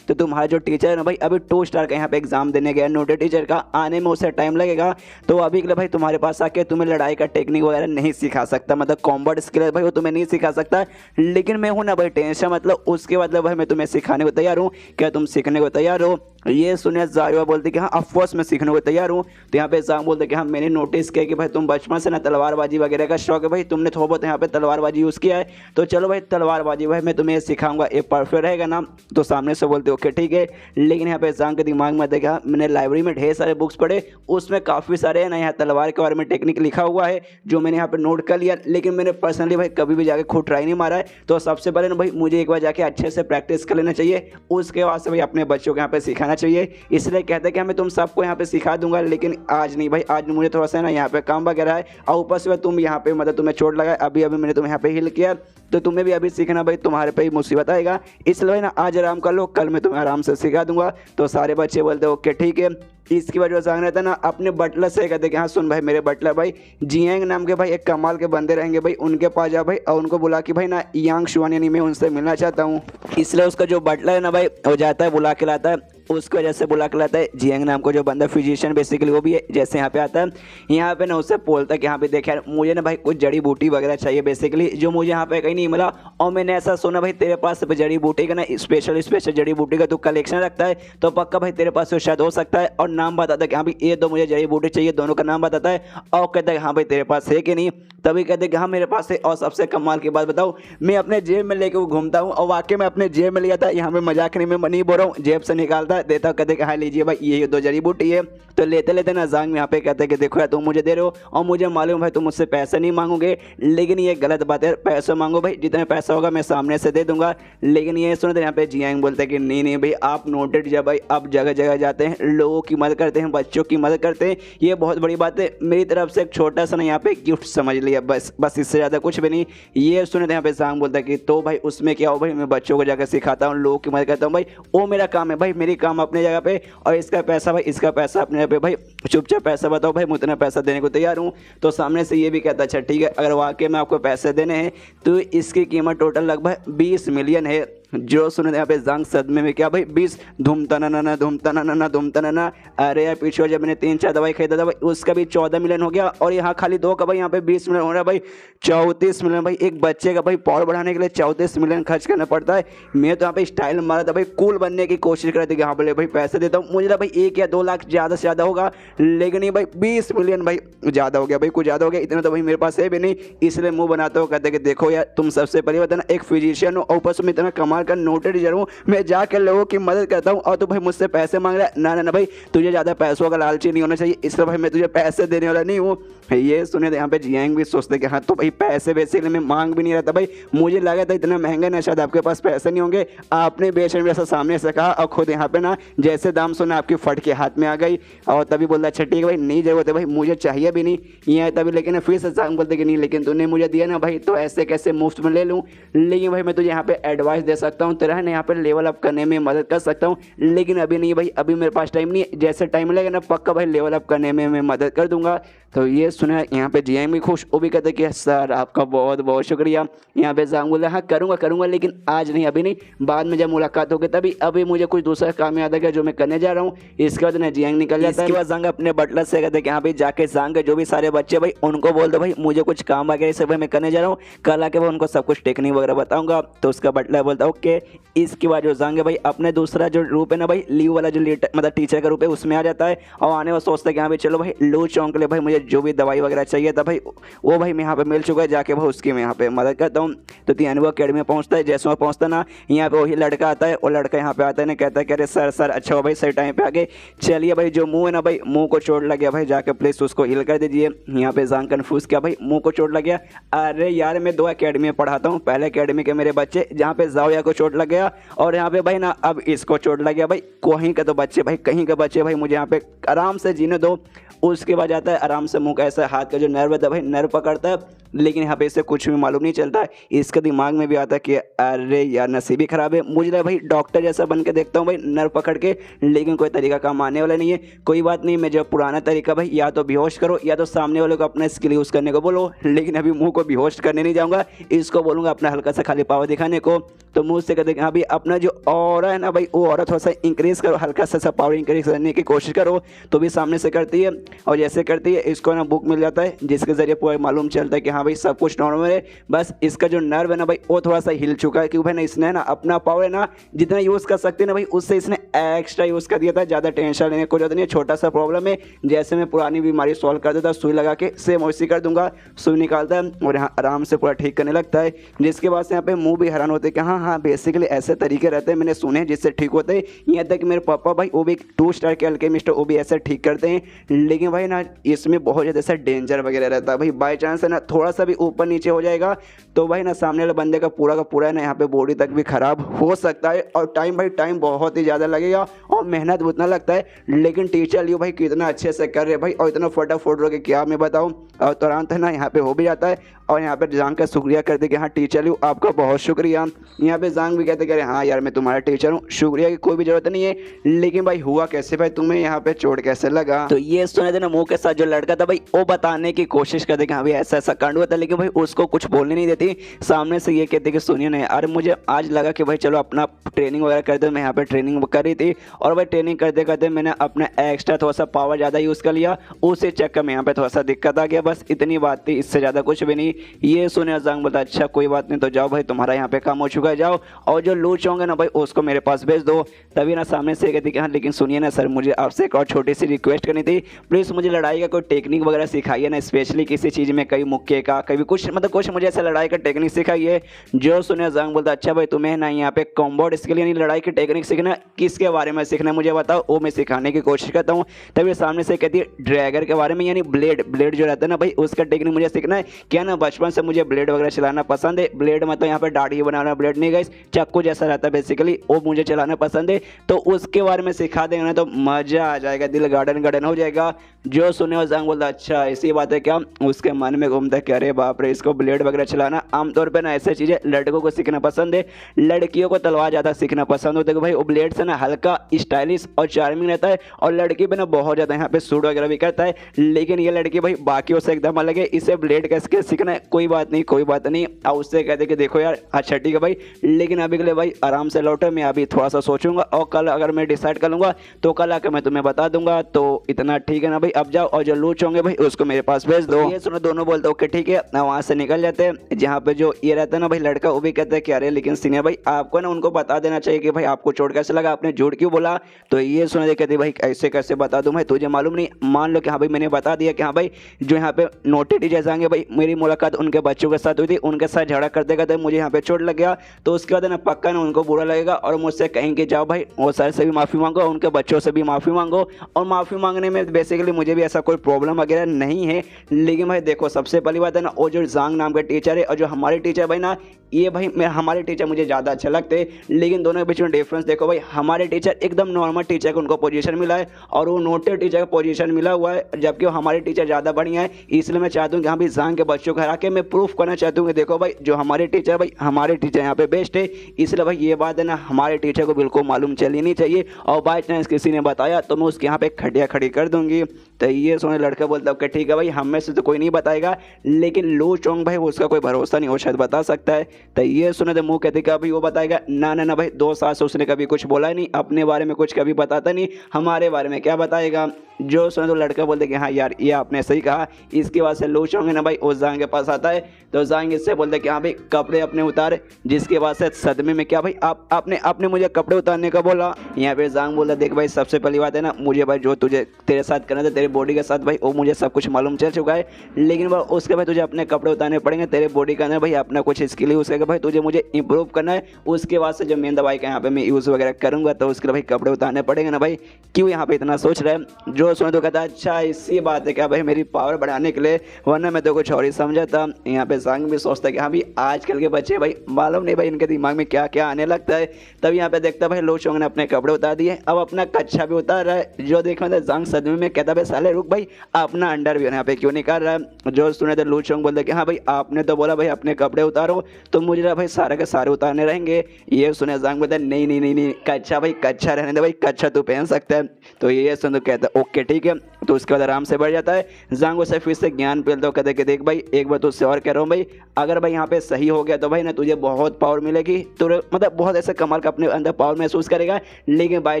तो तुम्हारा जो टीचर है ना भाई अभी 2 स्टार का यहाँ पे एग्जाम देने गया, नोटेड टीचर का, आने में उसे टाइम लगेगा। तो अभी के लिए भाई तुम्हारे पास आके तुम्हें लड़ाई का टेक्निक वगैरह नहीं सिखा सकता, मतलब कॉम्बैट स्किल है भाई वो तुम्हें नहीं सिखा सकता, लेकिन मैं हूँ ना भाई टेंशन मतलब उसके मतलब भाई मैं तुम्हें सिखाने को तैयार हूँ, क्या तुम सीखने को तैयार हो। ये सुने ज़ाओया बोलते कि हाँ ऑफकोर्स मैं सीखने को तैयार हूँ। तो यहाँ पे ज़ांग बोलते कि हाँ मैंने नोटिस किया कि भाई तुम बचपन से ना तलवारबाजी वगैरह का शौक है भाई, तुमने थोड़ा बहुत यहाँ पे तलवारबाजी यूज़ किया है, तो चलो भाई तलवारबाजी भाई मैं तुम्हें सिखाऊंगा, ये परफेक्ट रहेगा ना। तो सामने से बोलते ओके ठीक है। लेकिन यहाँ पे ज़ांग के दिमाग में देखा, मैंने लाइब्रेरी में ढेर सारे बुक्स पढ़े, उसमें काफ़ी सारे है ना यहाँ तलवार के बारे में टेक्निक लिखा हुआ है जो मैंने यहाँ पे नोट कर लिया, लेकिन मैंने पर्सनली भाई कभी भी जाके खुद ट्राई नहीं मारा है। तो सबसे पहले ना भाई मुझे एक बार जाके अच्छे से प्रैक्टिस कर लेना चाहिए, उसके बाद से भाई अपने बच्चों को यहाँ पे सिखाना चाहिए। इसलिए कहते हैं कि मैं तुम सबको यहाँ पे सिखा दूंगा, लेकिन आज नहीं भाई, आज मुझे थोड़ा सा ना यहाँ पे काम वगैरह है, और ऊपर से तुम यहाँ पे मतलब तुम्हें चोट लगा, अभी अभी मैंने तुम्हें यहाँ पे हिल किया, तो तुम्हें भी अभी सीखना भाई तुम्हारे पे ही मुसीबत आएगा, इसलिए ना आज आराम कर लो, कल मैं तुम्हें आराम से सिखा दूंगा। तो सारे बच्चे बोलते ओके ठीक है। इसकी वजह से रहता है ना अपने बटलर से कहते कि हाँ सुन भाई मेरे बटलर भाई जियांग नाम के भाई एक कमाल के बंदे रहेंगे भाई, उनके पास जा भाई और उनको बुला कि भाई ना यांग शुआन यानी मैं उनसे मिलना चाहता हूँ। इसलिए उसका जो बटलर है ना भाई वो जाता है बुला के लाता है, उसकी वजह से बुला के लाता है जियांग नाम को जो बंदा फिजिशियन बेसिकली वो भी है। जैसे यहाँ पे आता है, यहाँ पे ना उससे बोलता है कि यहाँ पे देख यार मुझे ना भाई कुछ जड़ी बूटी वगैरह चाहिए बेसिकली, जो मुझे यहाँ पे कहीं नहीं मिला, और मैंने ऐसा सुना भाई तेरे पास जड़ी बूटी का ना स्पेशल जड़ी बूटी का तू कलेक्शन रखता है, तो पक्का भाई तेरे पास शायद हो सकता है। और नाम बताता है कि हाँ भाई ये 2 मुझे जड़ी बूटी चाहिए, दोनों का नाम बताता है, और कहता है हाँ भाई तेरे पास है कि नहीं, तभी कहते हैं कि हाँ मेरे पास है। और सबसे कमाल की बात बताऊँ, मैं अपने जेब में लेके घूमता हूँ, और वाकई में अपने जेब में लिया था, यहाँ पे मजाक नहीं मैं नहीं बोल रहा हूँ, जेब से निकालता देता, कहते कि हाँ लीजिए भाई ये 2 जड़ी बूटी है। तो लेते लेते ना ज़ांग यहाँ पे कहते हैं कि देखो यार तुम मुझे दे रहे हो और मुझे मालूम भाई तुम मुझसे पैसे नहीं मांगोगे, लेकिन ये गलत बात है, पैसे मांगो भाई, जितना पैसा होगा मैं सामने से दे दूंगा। लेकिन ये सुनते यहाँ पे जियांग बोलते हैं कि नहीं नहीं भाई आप नोटेड जब भाई आप जगह जगह जाते हैं, लोगों की मदद करते हैं, बच्चों की मदद करते हैं, ये बहुत बड़ी बात है, मेरी तरफ से एक छोटा सा ना यहाँ पे गिफ्ट समझ लिया, बस इससे ज़्यादा कुछ भी नहीं। ये सुनते यहाँ पे ज़ांग बोलता है कि तो भाई उसमें क्या हो भाई, मैं बच्चों को जाकर सिखाता हूँ, लोगों की मदद करता हूँ भाई, वो मेरा काम है भाई, मेरी काम अपने जगह पे, और इसका पैसा भाई इसका पैसा अपने जगह पे भाई, चुपचाप पैसा बताओ भाई मैं उतना पैसा देने को तैयार हूँ। तो सामने से ये भी कहता अच्छा ठीक है, अगर वाकई में आपको पैसे देने हैं तो इसकी कीमत टोटल लगभग 20 मिलियन है। जो सुने यहाँ पे ज़ांग सदमे में क्या भाई 20 धूम तनाना, अरे यार पीछे जब मैंने 3-4 दवाई खरीदा था भाई उसका भी 14 मिलियन हो गया, और यहाँ खाली 2 का भाई यहाँ पे 20 मिलियन हो रहा है भाई, 34 मिलियन भाई। एक बच्चे का भाई पावर बढ़ाने के लिए 34 मिलियन खर्च करना पड़ता है। मैं तो यहाँ पे स्टाइल मारा था भाई, कूल बनने की कोशिश कर रही थी कि हाँ बोले भाई पैसे देता हूँ, मुझे भाई 1 या 2 लाख ज़्यादा से ज़्यादा होगा, लेकिन नहीं भाई 20 मिलियन भाई ज़्यादा हो गया भाई, कुछ ज़्यादा हो गया, इतना तो भाई मेरे पास है भी नहीं। इसलिए मुँह बनाते हो कहते कि देखो यार तुम सबसे पहले बताना एक फिजिशियन हो, ऊपर से मैं इतना कमाल का नोटेड टीचर हूँ, मैं जाकर लोगों की मदद करता हूँ और तू भाई मुझसे पैसे मांग रहा है। ना ना ना भाई, तुझे ज़्यादा पैसों का लालची नहीं होना चाहिए, इसलिए भाई मैं तुझे पैसे देने वाला नहीं हूँ। ये सुने यहाँ पे जियांग भी सोचते कि हाँ तो भाई पैसे बेसिकली मैं मांग भी नहीं रहा था भाई, मुझे लगा था इतना महंगा ना शायद आपके पास पैसे नहीं होंगे, आपने बेशर्मी ऐसा सामने से कहा और खुद यहाँ पे ना जैसे दाम सुना आपकी फट के हाथ में आ गई और तभी बोलता अच्छा ठीक है भाई नहीं जरूरत है भाई, मुझे चाहिए भी नहीं ये तभी। लेकिन फिर से जांग बोलते कि नहीं लेकिन तूने मुझे दिया ना भाई तो ऐसे कैसे मुफ्त में ले लूँ, लेकिन भाई मैं तुझे यहाँ पे एडवाइस दे सकता हूँ, तेरा है ना यहाँ पे लेवल अप करने में मदद कर सकता हूँ, लेकिन अभी नहीं भाई, अभी मेरे पास टाइम नहीं है, जैसे टाइम लगेगा ना पक्का भाई लेवल अप करने में मैं मदद कर दूंगा। तो ये सुना यहाँ पे जियांग भी खुश, वो भी कहते कि सर आपका बहुत बहुत शुक्रिया। यहाँ पे जांग बोला हाँ करूँगा करूँगा लेकिन आज नहीं अभी नहीं, बाद में जब मुलाकात होगी तभी, अभी मुझे कुछ दूसरा काम याद आ गया जो मैं करने जा रहा हूँ। इसके बाद ना जियांग निकल जाता है। इसके बाद जांग अपने बटलर से कहते कि यहाँ पे जाके जांग के जो भी सारे बच्चे भाई उनको बोल दो भाई मुझे कुछ काम वगैरह से भाई मैं करने जा रहा हूँ, कल आके मैं उनको सब कुछ टेक्निक वगैरह बताऊंगा। तो उसका बटलर बोलता ओके। इसके बाद जो जांग है भाई अपने दूसरा जो रूप है ना भाई लीव वाला जो मतलब टीचर का रूप है उसमें आ जाता है और आने वाला सोचता है कि यहाँ पे चलो भाई लू चौंक ले भाई, मुझे जो भी दवाई वगैरह चाहिए था भाई वो भाई मैं यहाँ पे मिल चुका है, जाके भाई उसकी मैं यहाँ पे मदद करता हूँ। तो तियानवे अकेडमी में पहुँचता है, जैसे वहाँ पहुँचता ना यहाँ पे वही लड़का आता है और लड़का यहाँ पे आता है ना कहता है कि अरे सर सर अच्छा हो भाई सही टाइम पे आ गए, चलिए भाई जो मुँह है ना भाई मुँह को चोट लग गया भाई जाके प्लीज उसको हिल कर दीजिए। यहाँ पे जांग कन्फ्यूज किया भाई मुँह को चोट लग गया, अरे यार मैं 2 अकेडमी में पढ़ाता हूँ, पहले अकेडमी के मेरे बच्चे जहाँ पे जाओया को चोट लग गया और यहाँ पे भाई ना अब इसको चोट लग गया भाई, कहीं के तो बच्चे भाई कहीं के बच्चे भाई मुझे यहाँ पे आराम से जीने दो। उसके बाद जाता है आराम से मुंह का ऐसा हाथ का जो नर्व है भाई नर्व पकड़ता है, लेकिन यहाँ पे इससे कुछ भी मालूम नहीं चलता है। इसके दिमाग में भी आता है कि अरे यार नसीब ही खराब है, मुझे लगा भाई डॉक्टर जैसा बन के देखता हूँ भाई नर्व पकड़ के, लेकिन कोई तरीका काम आने वाला नहीं है। कोई बात नहीं, मैं जो पुराना तरीका भाई या तो बेहोश करो या तो सामने वाले को अपना स्किल यूज़ करने को बोलो, लेकिन अभी मुँह को बेहोश करने नहीं जाऊँगा, इसको बोलूँगा अपना हल्का सा खाली पावर दिखाने को। तो मुँह से कहते हाँ भाई अपना जो ऑरा है ना भाई वो ऑरा थोड़ा सा इंक्रीज करो, हल्का सा पावर इंक्रीज करने की कोशिश करो, तो भी सामने से करती है और जैसे करती है इसको ना बुक मिल जाता है जिसके जरिए पूरा मालूम चलता है कि हाँ भाई सब कुछ नॉर्मल है, बस इसका जो नर्व है ना भाई वो थोड़ा सा हिल चुका है क्योंकि भाई ना इसने ना अपना पावर है ना जितना यूज़ कर सकते हैं ना भाई उससे इसने एक्स्ट्रा यूज़ कर दिया था, ज़्यादा टेंशन लेने को जरूरत नहीं है, छोटा सा प्रॉब्लम है जैसे मैं पुरानी बीमारी सॉल्व कर देता सुई लगा के सेम वैसी कर दूंगा, सुई निकालता है और यहाँ आराम से पूरा ठीक करने लगता है। जिसके बाद से यहाँ पे मुँह भी हैरान होते हैं कि हाँ हाँ बेसिकली ऐसे तरीके रहते हैं मैंने सुने जिससे ठीक होते हैं, यहाँ तक मेरे पापा भाई वो भी 2 स्टार के अल्केमिस्ट वो भी ऐसे ठीक करते हैं, लेकिन भाई ना इसमें बहुत ज़्यादा ऐसा डेंजर वगैरह रहता है भाई, बाई चांस है ना थोड़ा सा भी ऊपर नीचे हो जाएगा तो भाई ना सामने वाले बंदे का पूरा है ना यहाँ पे बॉडी तक भी खराब हो सकता है और टाइम भाई टाइम बहुत ही ज़्यादा लगेगा और मेहनत उतना लगता है, लेकिन टीचर लियो भाई कितना अच्छे से कर रहे भाई और इतना फटाफट रहो कि क्या मैं बताऊँ, और तुरंत है ना यहाँ पे हो भी जाता है और यहाँ पे जांग का शुक्रिया करते कि हाँ टीचर लियो आपका बहुत शुक्रिया। यहाँ पे जांग भी कहते कि हाँ यार मैं तुम्हारा टीचर हूँ, शुक्रिया की कोई भी जरूरत नहीं है, लेकिन भाई हुआ कैसे भाई तुम्हें यहाँ पे चोट कैसे लगा। तो ये सुने थे ना मुँह के साथ जो लड़का था भाई वो बताने की कोशिश करते कि हाँ भाई ऐसा ऐसा कांड हुआ था, लेकिन भाई उसको कुछ बोलने नहीं देती, सामने से ये कहते कि सुनिए नहीं अरे मुझे आज लगा कि भाई चलो अपना ट्रेनिंग वगैरह करते, मैं यहाँ पे ट्रेनिंग कर रही थी और भाई ट्रेनिंग करते करते मैंने अपना एक्स्ट्रा थोड़ा सा पावर ज़्यादा यूज़ कर लिया, उसी चक्कर में यहाँ पे थोड़ा सा दिक्कत आ गया, बस इतनी बात थी, इससे ज़्यादा कुछ भी नहीं। ये सुने जांग बोलता अच्छा कोई बात नहीं तो जाओ भाई तुम्हारा यहाँ पे काम हो चुका है जाओ, और जो लूच होंगे ना भाई उसको मेरे पास भेज दो। तभी ना सामने से कहती कि हाँ लेकिन सुनिए ना सर मुझे आपसे एक और छोटी सी रिक्वेस्ट करनी थी, प्लीज़ मुझे लड़ाई का कोई टेक्निक वगैरह सिखाइए ना, स्पेशली किसी चीज़ में कभी मुक्के का कभी कुछ मतलब कुछ मुझे ऐसा लड़ाई का टेक्निक सिखाइए। जो सुने जांग बोलता अच्छा भाई तुम्हें ना यहाँ पे कॉम्बोट स्किल यानी लड़ाई की टेक्निक सीखना, किसके बारे में सीखना मुझे बताओ, वो मैं सिखाने की कोशिश करता हूँ। तभी सामने से कहती है ड्रैगर के बारे में यानी ब्लेड जो रहता है ना भाई उसका टेक्निक मुझे सीखना है, क्या ना बचपन से मुझे ब्लेड वगैरह चलाना पसंद है, ब्लेड मतलब यहाँ पे दाढ़ी बनाना ब्लेड नहीं गाइस चाकू जैसा रहता है बेसिकली, वो मुझे चलाना पसंद है, तो उसके बारे में सिखा देंगे ना तो मजा आ जाएगा, दिल गार्डन हो जाएगा। जो सुने और जांग बोलता अच्छा ऐसी बात है क्या, उसके मन में घूमता है कि अरे बाप रे इसको ब्लेड वगैरह चलाना आमतौर पर ना ऐसी चीज़ें लड़कों को सीखना पसंद है, लड़कियों को तलवार ज़्यादा सीखना पसंद होता है भाई, वो ब्लेड से ना हल्का स्टाइलिश और चार्मिंग रहता है और लड़की भी ना बहुत ज़्यादा यहाँ पे सूट वगैरह भी करता है, लेकिन ये लड़की भाई बाकियों से एकदम अलग है, इसे ब्लेड कैसे सीखना है कोई बात नहीं। और उससे कहते कि देखो यार अच्छा ठीक है भाई लेकिन अभी के लिए भाई आराम से लौटो, मैं अभी थोड़ा सा सोचूंगा और कल अगर मैं डिसाइड कर लूँगा तो कल आकर मैं तुम्हें बता दूंगा, तो इतना ठीक है ना भाई अब जाओ और जो लूच होंगे भाई उसको मेरे पास भेज दो। ये सुनो दोनों बोलते ओके ठीक ठीक है ना, वहाँ से निकल जाते हैं। जहाँ पे जो ये रहता है ना भाई लड़का, वो भी कहता है कि अरे लेकिन सीनियर भाई आपको ना उनको बता देना चाहिए कि भाई आपको चोट कैसे लगा, आपने झूठ क्यों बोला। तो ये सुना दे कहते भाई ऐसे कैसे बता दूं भाई, तुझे मालूम नहीं। मान लो कि हाँ भाई मैंने बता दिया कि हाँ भाई जो यहाँ पे नोटी टीचर्स आएंगे भाई, मेरी मुलाकात उनके बच्चों के साथ हुई थी, उनके साथ झगड़ा करते करते मुझे यहाँ पे चोट लग गया, तो उसके बाद ना पक्का ना उनको बुरा लगेगा और मुझसे कहेंगे जाओ भाई वो सर से भी माफ़ी मांगो, उनके बच्चों से भी माफ़ी मांगो। और माफ़ी मांगने में बेसिकली मुझे भी ऐसा कोई प्रॉब्लम वगैरह नहीं है। लेकिन भाई देखो सबसे पहली बात है ना, वो जो जांग नाम का टीचर है और जो हमारे टीचर भाई ना, ये भाई हमारे टीचर मुझे ज़्यादा अच्छे लगते हैं। लेकिन दोनों के बीच में डिफरेंस देखो भाई, हमारे टीचर एकदम नॉर्मल टीचर को उनको पोजीशन मिला है और वो नोटेड टीचर को पोजीशन मिला हुआ है, जबकि वो हमारे टीचर ज़्यादा बढ़िया है। इसलिए मैं चाहता हूँ कि हाँ भाई जांग के बच्चों को हरा के मैं प्रूफ करना चाहता हूँ कि देखो भाई जो हमारे टीचर भाई, हमारे टीचर यहाँ पे बेस्ट है। इसलिए भाई ये बात है ना हमारे टीचर को बिल्कुल मालूम चलनी नहीं चाहिए, और बाई चांस किसी ने बताया तो मैं उसके यहाँ पे खटिया खड़ी कर दूंगी। तो ये सुने लड़का बोलता है कि ठीक है भाई हम में से तो कोई नहीं बताएगा, लेकिन लो चोंग भाई उसका कोई भरोसा नहीं, वो शायद बता सकता है। तो ये सुने तो मुँह कहते कि अभी वो बताएगा, ना ना ना भाई 2 साल से उसने कभी कुछ बोला ही नहीं, अपने बारे में कुछ कभी बताता नहीं, हमारे बारे में क्या बताएगा। जो सुने तो लड़का बोलते कि हाँ यार ये आपने सही कहा। इसके बाद से लो चोंग है ना भाई उस जांग के पास आता है, तो जांग इससे बोलते कि हाँ भाई कपड़े अपने उतार। जिसके बाद से सदमे में क्या भाई आपने मुझे कपड़े उतारने का बोला। यहाँ पे जांग बोलता देख भाई सबसे पहली बात है ना, मुझे भाई जो तुझे तेरे साथ करना था तेरे बॉडी के साथ भाई वो मुझे सब कुछ मालूम चल चुका है, लेकिन भाई उसके भाई तुझे अपने कपड़े उतारने पड़ेंगे, तेरे बॉडी के अंदर भाई अपना कुछ स्किल यूज़ करके भाई तुझे मुझे इंप्रूव करना है। उसके बाद से जब मेन दवाई का यहाँ पे मैं यूज़ वगैरह करूँगा तो उसके लिए भाई कपड़े उतारने पड़ेंगे ना भाई, क्यों यहाँ पे इतना सोच रहे हैं। जो सुने तो कहता है अच्छा इसी बात है क्या भाई मेरी पावर बढ़ाने के लिए, वरना मैं तो कुछ और ही समझा था। यहाँ पे जांग भी सोचता है कि हाँ भाई आजकल के बच्चे भाई मालूम नहीं भाई इनके दिमाग में क्या क्या आने लगता है। तब यहाँ पे देखता भाई लो चोंग ने अपने कपड़े उतार दिए, अब अपना कच्छा भी उतार रहा है। जो देखा था जांग सदमे में कहता भाई साले रुक भाई अपना अंडर भी यहाँ पे क्यों निकाल रहा है। जो सुने तो लो चोंग बोलते कि हाँ भाई आपने तो बोला भाई अपने कपड़े उतारो, तो मुझे भाई सारे के सारे उतारने रहेंगे। ये सुने जांग बोलता नहीं नहीं नहीं नहीं कच्छा भाई कच्छा रहने दे भाई, कच्छा तू पहन सकता है। तो ये सुन तो कहता है ओके ठीक है। तो उसके बाद आराम से बढ़ जाता है। जांग उसे फिर से ज्ञान पेलता कहते कि देख भाई एक बार तुझसे और कह रहा हूँ भाई, अगर भाई यहाँ पे सही हो गया तो भाई ना तुझे बहुत पावर मिलेगी, तो मतलब बहुत ऐसे कमाल का अपने अंदर पावर महसूस करेगा। लेकिन बाई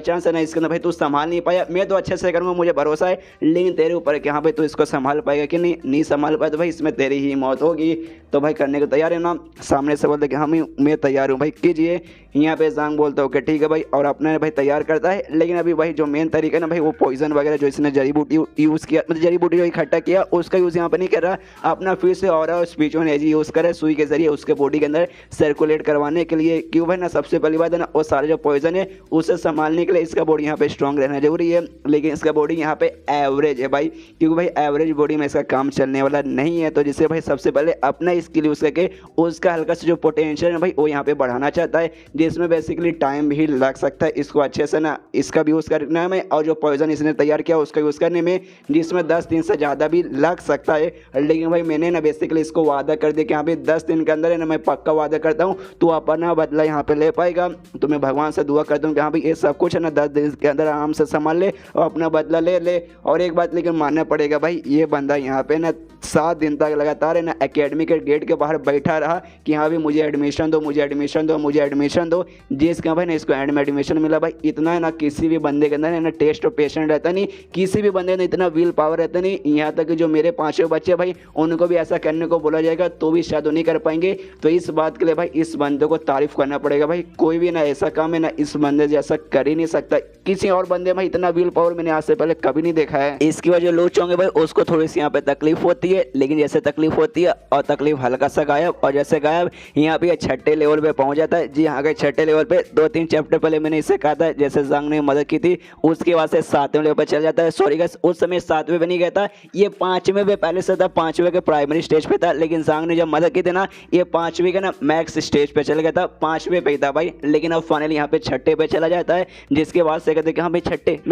चांस है ना इसके अंदर भाई तू संभाल नहीं पाया, मैं तो अच्छे से करूँगा मुझे भरोसा है, लेकिन तेरे ऊपर है कि हाँ भाई तू इसको संभाल पाएगा कि नहीं संभाल पाए तो भाई इसमें तेरी ही मौत होगी। तो भाई करने को तैयार है ना, सामने से बोलते कि हाँ मैं तैयार हूँ भाई कीजिए। यहाँ पे जांग बोलता है ओके ठीक है भाई, और अपने भाई तैयार करता है। लेकिन अभी भाई जो मेन तरीका है ना भाई वो पॉइजन वगैरह जो इसने जड़ी बूटी यूज़ किया, मतलब जड़ी बूटी जो इकट्ठा किया उसका यूज़ यहाँ पे नहीं कर रहा, अपना फिर से और स्पिरिचुअल एनर्जी यूज़ करे सुई के जरिए उसके बॉडी के अंदर सर्कुलेट करवाने के लिए। क्यों भाई ना सबसे पहली बात है ना वो सारे जो पॉइजन है उसे संभालने के लिए इसका बॉडी यहाँ पे स्ट्रॉन्ग रहना जरूरी है, लेकिन इसका बॉडी यहाँ पे एवरेज है भाई, क्योंकि भाई एवरेज बॉडी में इसका काम चलने वाला नहीं है। तो जिससे भाई सबसे पहले अपना स्किल यूज़ करके उसका हल्का से जो पोटेंशियल है भाई वो यहाँ पे बढ़ाना चाहता है, जिसमें बेसिकली टाइम भी लग सकता है इसको अच्छे से ना इसका भी यूज़ करने में, और जो पॉइजन इसने तैयार किया उसका यूज़ करने में, जिसमें 10 दिन से ज़्यादा भी लग सकता है। लेकिन भाई मैंने ना बेसिकली इसको वादा कर दिया कि यहाँ पे 10 दिन के अंदर है ना, मैं पक्का वादा करता हूँ तो अपना बदला यहाँ पे ले पाएगा। तो मैं भगवान से दुआ करता हूँ कि हाँ भाई ये सब कुछ है ना 10 दिन के अंदर आराम से संभाल ले और अपना बदला ले ले। और एक बात लेकिन मानना पड़ेगा भाई, ये बंदा यहाँ पे ना 7 दिन तक लगातार है ना एकेडमी के गेट के बाहर बैठा रहा कि हाँ भाई मुझे एडमिशन दो, मुझे एडमिशन दो, मुझे एडमिशन दो। जिसका भाई ना इसको एंड में एडमिशन मिला भाई, इतना है ना किसी भी बंदे के अंदर है ना टेस्ट और पेशेंट रहता नहीं, किसी भी बंदे ने इतना विल पावर रहता नहीं। यहाँ तक कि जो मेरे 5 बच्चे भाई उनको भी ऐसा करने को बोला जाएगा तो भी शायद नहीं कर पाएंगे। तो इस बात के लिए भाई इस बंदे को तारीफ करना पड़ेगा भाई, कोई भी ना ऐसा काम है ना इस बंदे जैसा कर ही नहीं सकता। किसी और बंदे में इतना विल पावर मैंने आज से पहले कभी नहीं देखा है। इसकी वजह लो चोंगे भाई उसको थोड़ी सी यहाँ पे तकलीफ होती है, लेकिन जैसे तकलीफ होती है और तकलीफ हल्का सा गायब, और जैसे गायब यहाँ पे 6ठे लेवल पे पहुंच जाता है। जी हाँ गए 6ठे लेवल पे 2-3 चैप्टर पहले मैंने इसे कहा था जैसे जांग ने मदद की थी, उसके बाद से 7वें लेवल पे चल जाता है। सॉरी गाइस उस समय 7वें पे नहीं गया था, ये 5वें पे पहले से था, 5वें के प्राइमरी स्टेज पे था। लेकिन जांग ने जब मदद की थी ना ये 5वीं का ना मैक्स स्टेज पे चल गया था, 5वें पे था भाई। लेकिन अब फाइनली यहाँ पे 6ठे पे चला जाता है, जिसके बाद से कहते कि हाँ भाई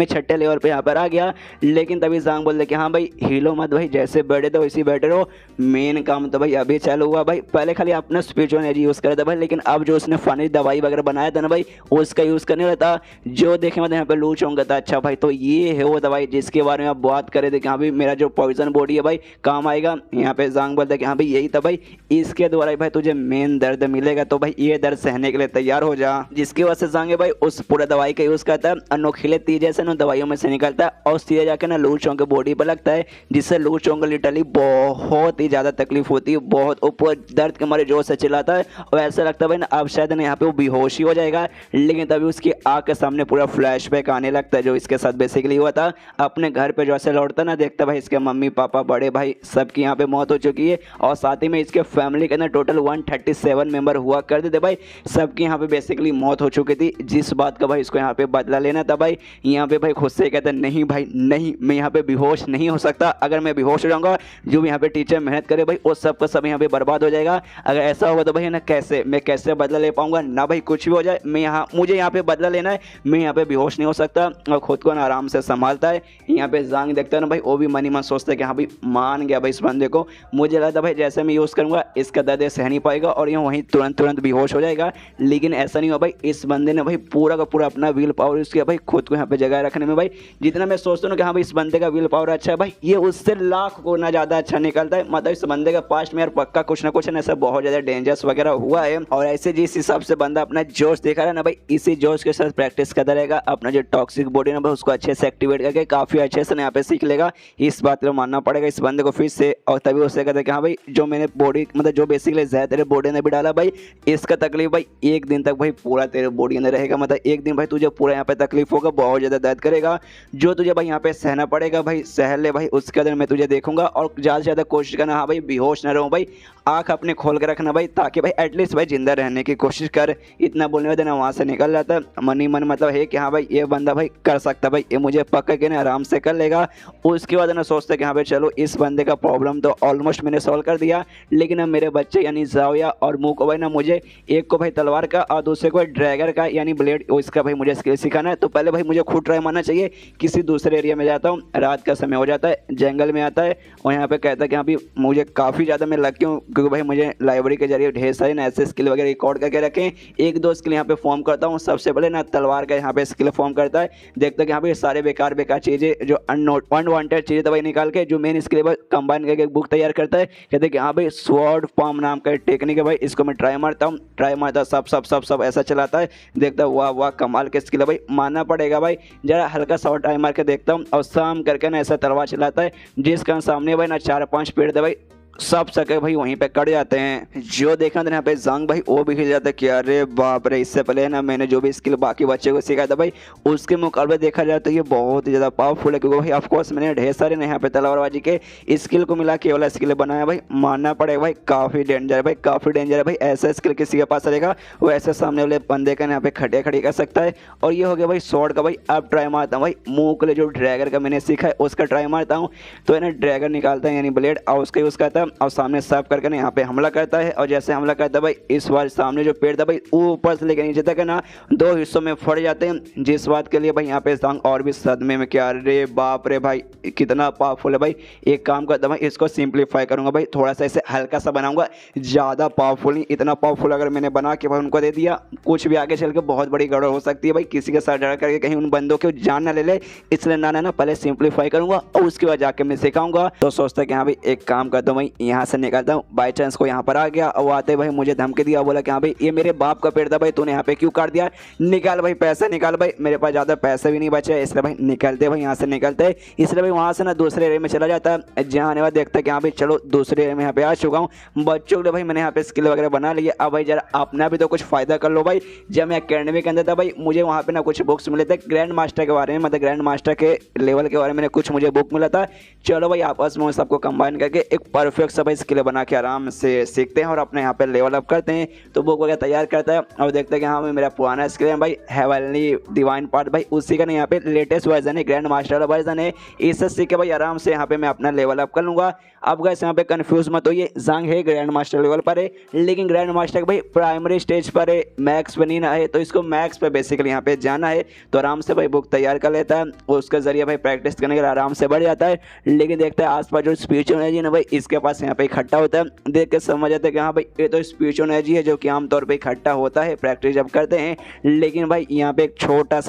6ठे लेवल पे यहाँ पर आ गया। लेकिन तभी जांग बोलते कि हाँ भाई हिलो मत भाई, जैसे बैठे थे वैसे बैठे रहो, मेन काम तो भाई अभी चालू हुआ भाई। पहले खाली अपना स्पिरिचुअल एनर्जी यूज़ कर था भाई, लेकिन अब जो उसने फाइनली दवाई वगैरह बनाया था ना भाई उसका यूज़ करने वाला था। जो देखे मतलब यहाँ पे लू चोंगा था, अच्छा भाई तो ये है वो दवाई जिसके बारे बारे में बात करे थे कि हाँ भाई मेरा जो पॉइजन बॉडी है भाई काम आएगा। यहाँ पे जांग बोलता है कि हाँ भाई यही था भाई, इसके द्वारा भाई तुझे मेन दर्द मिलेगा, तो भाई ये दर्द सहने के लिए तैयार हो जा। जिसकी वजह से जांग भाई उस पूरा दवाई का यूज करता है और नोखिले तीजे से ना दवाइयों में से निकलता है और सीधे जाके ना लू चोंग के बॉडी पर लगता है, जिससे लू चोंग लिटरली बहुत ही ज्यादा तकलीफ होती है, बहुत ऊपर दर्द के मारे जोर से चिल्लाता है और ऐसा लगता है भाई ना अब शायद ना यहाँ पे वो बेहोश ही हो जाएगा। लेकिन तभी उसकी आंख के सामने पूरा फ्लैशबैक आने लगता है जो इसके साथ बेसिकली हुआ था। अपने घर पे जो ऐसे लौटता ना देखता भाई इसके मम्मी पापा बड़े भाई सबकी यहाँ पे मौत हो चुकी है और साथ ही में इसके फैमिली के अंदर टोटल 137 मेंबर हुआ करते थे भाई, सबकी यहाँ पे बेसिकली मौत हो चुकी थी। जिस बात का भाई इसको यहाँ पे बदला लेना था भाई, यहाँ पे भाई खुद से कहता नहीं भाई नहीं, मैं यहाँ पे बेहोश नहीं हो सकता, अगर मैं बेहोश हो जाऊंगा जो भी यहाँ पे टीचर मेहनत करे भाई वो सब का सब यहाँ पे बर्बाद हो जाएगा। अगर ऐसा होगा तो भाई ना कैसे मैं कैसे बदला ले पाऊंगा ना भाई, कुछ भी हो जाए मैं यहाँ मुझे यहाँ पे बदला लेना है, मैं यहाँ पे बेहोश नहीं हो सकता और खुद को ना आराम से संभालता है। यहाँ पे जांग देखता है ना भाई वो भी मन ही मन सोचता है कि हाँ भाई मान गया भाई इस बंदे को, मुझे लगता भाई जैसे मैं यूज़ करूँगा इसका दर्द सह नहीं पाएगा और ये वहीं तुरंत बेहोश हो जाएगा। लेकिन ऐसा नहीं हुआ भाई, इस बंदे ने भाई पूरा का पूरा अपना विल पावर यूज़ किया भाई खुद को यहाँ पे जगह रखने में। भाई जितना मैं सोचता हूँ कि हाँ भाई इस बंदे का विल पावर अच्छा है भाई, ये उससे लाख गुना ज़्यादा अच्छा निकलता है। मतलब इस बंदे का पास्ट में यार पक्का कुछ ना कुछ ऐसा बहुत ज़्यादा डेंजरस वगैरह हुआ है और ऐसे जिस हिसाब से बंदा अपना जोश देखा रहा है ना भाई, इसी जोश के साथ प्रैक्टिस करता रहेगा, अपना जो टॉक्सिक बॉडी ना भाई उसको अच्छे से एक्टिवेट करके काफ़ी अच्छे से यहाँ पे सीख लेगा। इस बात को मानना पड़ेगा इस बंदे को फिर से और तभी उससे कहते हैं कि हाँ भाई जो मैंने बॉडी मतलब जो बेसिकली जहर तेरे बॉडी ने भी डाला भाई, इसका तकलीफ भाई एक दिन तक भाई पूरा तेरे बॉडी में रहेगा। मतलब एक दिन भाई तुझे पूरा यहाँ पे तकलीफ होगा, बहुत ज़्यादा दर्द करेगा जो तुझे भाई यहाँ पे सहना पड़ेगा भाई, सह ले भाई, उसके अंदर मैं तुझे देखूंगा और ज़्यादा से ज़्यादा कोशिश करना हाँ भाई बेहोश ना रहूँ भाई, आँख अपने खोल के रखना भाई ताकि भाई एटलीस्ट भाई जिंदा रहने की कोशिश कर। इतना बोलने में देना वहाँ से निकल जाता है मन ही मन, मतलब है कि हाँ भाई ये बंदा भाई कर सकता भाई, ये मुझे पक्का के ना आराम से कर लेगा। उसके बाद ना सोचते कि हाँ भाई चलो इस बंदे का प्रॉब्लम तो ऑलमोस्ट मैंने सॉल्व कर दिया, लेकिन अब मेरे बच्चे यानी जाविया और मुँह को भाई ना मुझे एक को भाई तलवार का और दूसरे को ड्रैगर का यानी ब्लेड इसका भाई मुझे स्किल सिखाना है। तो पहले भाई मुझे खुद ट्राई मारना चाहिए, किसी दूसरे एरिया में जाता हूँ, रात का समय हो जाता है, जंगल में आता है और यहाँ पे कहता है कि हाँ भाई मुझे काफ़ी ज़्यादा मैं लकी हूँ क्योंकि भाई मुझे लाइब्रेरी के जरिए ढेर सारे ना ऐसे स्किल वगैरह रिकॉर्ड करके रखें। एक दो स्किल यहाँ पे फॉर्म करता हूँ, सबसे पहले ना तलवार का यहाँ पे स्किल फॉर्म करता है, देखता है कि यहाँ पे सारे बेकार चीज़ें जो अनवांटेड चीज़ें दवाई निकाल के जो मेन स्किल है कंबाइन करके बुक तैयार करता है। कहते हैं कि हाँ भाई स्वॉर्ड पाम नाम का टेक्निक है भाई, इसको मैं ट्राई मारता सब ऐसा चलाता है, देखता वाह वाह कमाल के स्किल है भाई, मानना पड़ेगा भाई। जरा हल्का सा ट्राई मार के देखता हूँ और शाम करके ना ऐसा तलवार चलाता है जिस कारण सामने भाई ना 4-5 पेड़ दे भाई सब सके भाई वहीं पे कट जाते हैं। जो देखा था यहाँ पे जांग भाई वो भी हिल जाता है कि अरे बाप रे, इससे पहले ना मैंने जो भी स्किल बाकी बच्चे को सिखाया था भाई उसके मुकाबले देखा जाए तो ये बहुत ही ज़्यादा पावरफुल है क्योंकि भाई ऑफकोर्स मैंने ढेर सारे ना यहाँ पे तलवारबाजी के स्किल को मिला के वाला स्किल बनाया भाई, मानना पड़ेगा भाई काफ़ी डेंजर है भाई, काफ़ी डेंजर है भाई। ऐसा स्किल किसी के पास रहेगा वो ऐसे सामने वाले बंदे का यहाँ पे खड़ी कर सकता है। और ये हो गया भाई स्वॉर्ड का भाई। अब ट्राई मारता हूँ भाई मुँह के लिए जो ड्रैगर का मैंने सीखा है उसका ट्राई मारता हूँ, तो है ना ड्रैगर निकालता है यानी ब्लेड और उसका यूज़ करता है और सामने साफ करके ना यहाँ पे हमला करता है। और जैसे हमला करता है भाई इस बार सामने जो पेड़ था भाई ऊपर से लेकर नीचे तक है ना 2 हिस्सों में फट जाते हैं, जिस बात के लिए भाई यहाँ पे जांग और भी सदमे में क्या अरे बाप रे भाई कितना पावरफुल है भाई। एक काम करता भाई इसको सिंप्लीफाई करूँगा भाई, थोड़ा सा इसे हल्का सा बनाऊंगा, ज़्यादा पावरफुल नहीं, इतना पावरफुल अगर मैंने बना के भाई उनको दे दिया कुछ भी आगे चल के बहुत बड़ी गड़बड़ हो सकती है भाई, किसी के साथ डर करके कहीं उन बंदों को जान ना ले ले, इसलिए ना पहले सिंप्लीफाई करूँगा और उसके बाद जाके मैं सिखाऊंगा। तो सोचता है कि हाँ भाई एक काम करता हूँ भाई यहाँ से निकलता हूँ, बाई चांस को यहाँ पर आ गया और आते भाई मुझे धमकी दिया, बोला कि हाँ भाई ये मेरे बाप का पेड़ था भाई, तूने यहाँ पे क्यों काट दिया, निकाल भाई पैसा निकाल भाई, मेरे पास ज़्यादा पैसे भी नहीं बचे इसलिए भाई निकलते भाई यहाँ से निकलते। इसलिए भाई वहाँ से ना दूसरे एरिया में चला जाता है, जहाँ आने बाद देखता है कि हाँ भाई चलो दूसरे एरिया में यहाँ पे आ चुका हूँ, बच्चों के लिए भाई मैंने यहाँ पे स्किल वगैरह बना लिया, अब भाई जरा अपना भी तो कुछ फ़ायदा कर लो भाई। जब मैं अकेडमी के अंदर था भाई मुझे वहाँ पे ना कुछ बुक्स मिले थे ग्रैंड मास्टर के बारे में, मतलब ग्रैंड मास्टर के लेवल के बारे में कुछ मुझे बुक मिला था। चलो भाई आपस में सबको कंबाइन करके एक परफेक्ट सा भाई स्किल बना के आराम से सीखते हैं और अपने यहाँ पे लेवल अप करते हैं। तो बुक वगैरह तैयार करता है और देखते हैं कि हाँ भाई मेरा पुराना स्किल है भाई हेवनली डिवाइन पार्ट भाई उसी का ना यहाँ पे लेटेस्ट वर्जन है, ग्रैंड मास्टर वर्जन है, इससे सीख के भाई आराम से यहाँ पे मैं अपना लेवल अप कर लूँगा। अब गैस यहाँ पे कंफ्यूज मत होइए, जांग है ग्रैंड मास्टर लेवल पर है लेकिन ग्रैंड मास्टर भाई प्राइमरी स्टेज पर है, मैक्स पे नहीं ना है, तो इसको मैक्स पे बेसिकली यहाँ पे जाना है। तो आराम से भाई बुक तैयार कर लेता है, उसके जरिए भाई प्रैक्टिस करने के लिए आराम से बढ़ जाता है। लेकिन देखता है आसपास जो स्पिरिचुअल एनर्जी ना भाई इसके पास पास यहाँ पे इकट्ठा होता है। देख के समझ आता है कि हाँ भाई ये तो स्पिरिचुअल एनर्जी है जो कि आमतौर पे इकट्ठा होता है प्रैक्टिस जब करते हैं। लेकिन भाई यहाँ पे एक छोटा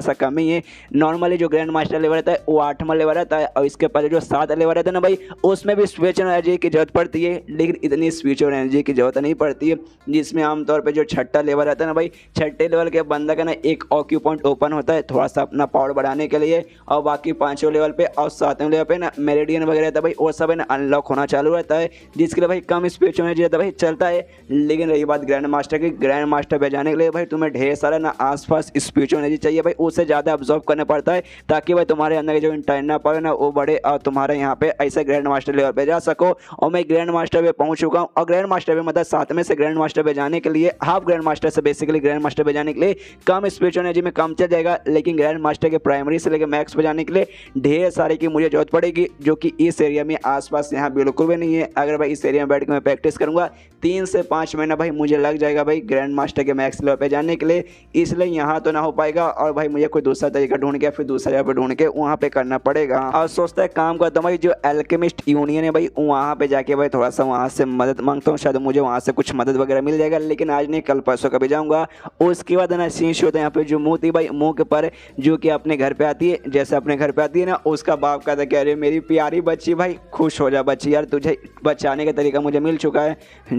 सा कमी है। नॉर्मली जो ग्रैंड मास्टर लेवल रहता है वो 8वां लेवल रहता है और इसके पहले जो 7 लेवल रहता है ना भाई, उसमें भी स्पिरिचुअल एनर्जी की जरूरत पड़ती है, लेकिन इतनी स्पिरिचुअल एनर्जी की जरूरत नहीं पड़ती है। जिसमें आमतौर पर जो 6ठा लेवल रहता है ना भाई, 6ठे लेवल के बंदा का ना एक ऑक्यू पॉइंट ओपन होता है थोड़ा सा अपना पावर बढ़ाने के लिए, और बाकी 5वें लेवल पे और 7वें लेवल पे ना मेरिडियन वगैरह रहता है भाई, वो सब है ना अनलॉक होना चालू रहता है, जिसके लिए भाई कम स्पिरिचुअल एनर्जी रहता है भाई चलता है। लेकिन रही बात ग्रैंड मास्टर की, ग्रैंड मास्टर पे जाने के लिए भाई तुम्हें ढेर सारा ना आसपास स्पिरिचुअल एनर्जी चाहिए भाई, उससे ज़्यादा ऑब्जॉर्व करना पड़ता है ताकि भाई तुम्हारे अंदर के जो इंटरनल पावर है ना वो बढ़े और तुम्हारे यहाँ पे ऐसे ग्रैंड मास्टर लेवल पे जा सको। और मैं ग्रैंड मास्टर पे पहुँच चुका हूँ, और ग्रैंड मास्टर पे मतलब 7वें से ग्रैंड मास्टर पे जाने के लिए, हाफ ग्रैंड मास्टर से बेसिकली ग्रैंड मास्टर पे जाने के लिए कम स्पिरिचुअल एनर्जी में कम चल जाएगा, लेकिन ग्रैंड मास्टर के प्राइमरी से लेकर मैक्स पे जाने के लिए ढेर सारे की मुझे जरूरत पड़ेगी, जो कि इस एरिया में आसपास यहाँ बिल्कुल भी नहीं है। अगर भाई इस एरिया में बैठ के मैं प्रैक्टिस करूँगा 3 से 5 महीना भाई मुझे लग जाएगा भाई ग्रैंड मास्टर के मैक्स लेवल पे जाने के लिए, इसलिए यहाँ तो ना हो पाएगा और भाई मुझे कोई दूसरा तरीका ढूंढ के फिर दूसरा जगह पे ढूंढ के वहाँ पे करना पड़ेगा। और सोचता है काम करता हूँ भाई जो एल्केमिस्ट यूनियन है भाई वहाँ पे जाके भाई थोड़ा सा वहाँ से मदद मांगता हूँ, शायद मुझे वहाँ से कुछ मदद वगैरह मिल जाएगा, लेकिन आज नहीं कल परसों कभी जाऊँगा। उसके बाद ना शीश होता है यहाँ पे जो मुँह थी भाई, मुँह के पर जो कि अपने घर पे आती है, जैसे अपने घर पे आती है ना उसका बाप कहता है कि अरे मेरी प्यारी बच्ची भाई खुश हो जा बच्ची, यार तुझे बचाने का तरीका मुझे मिल चुका है।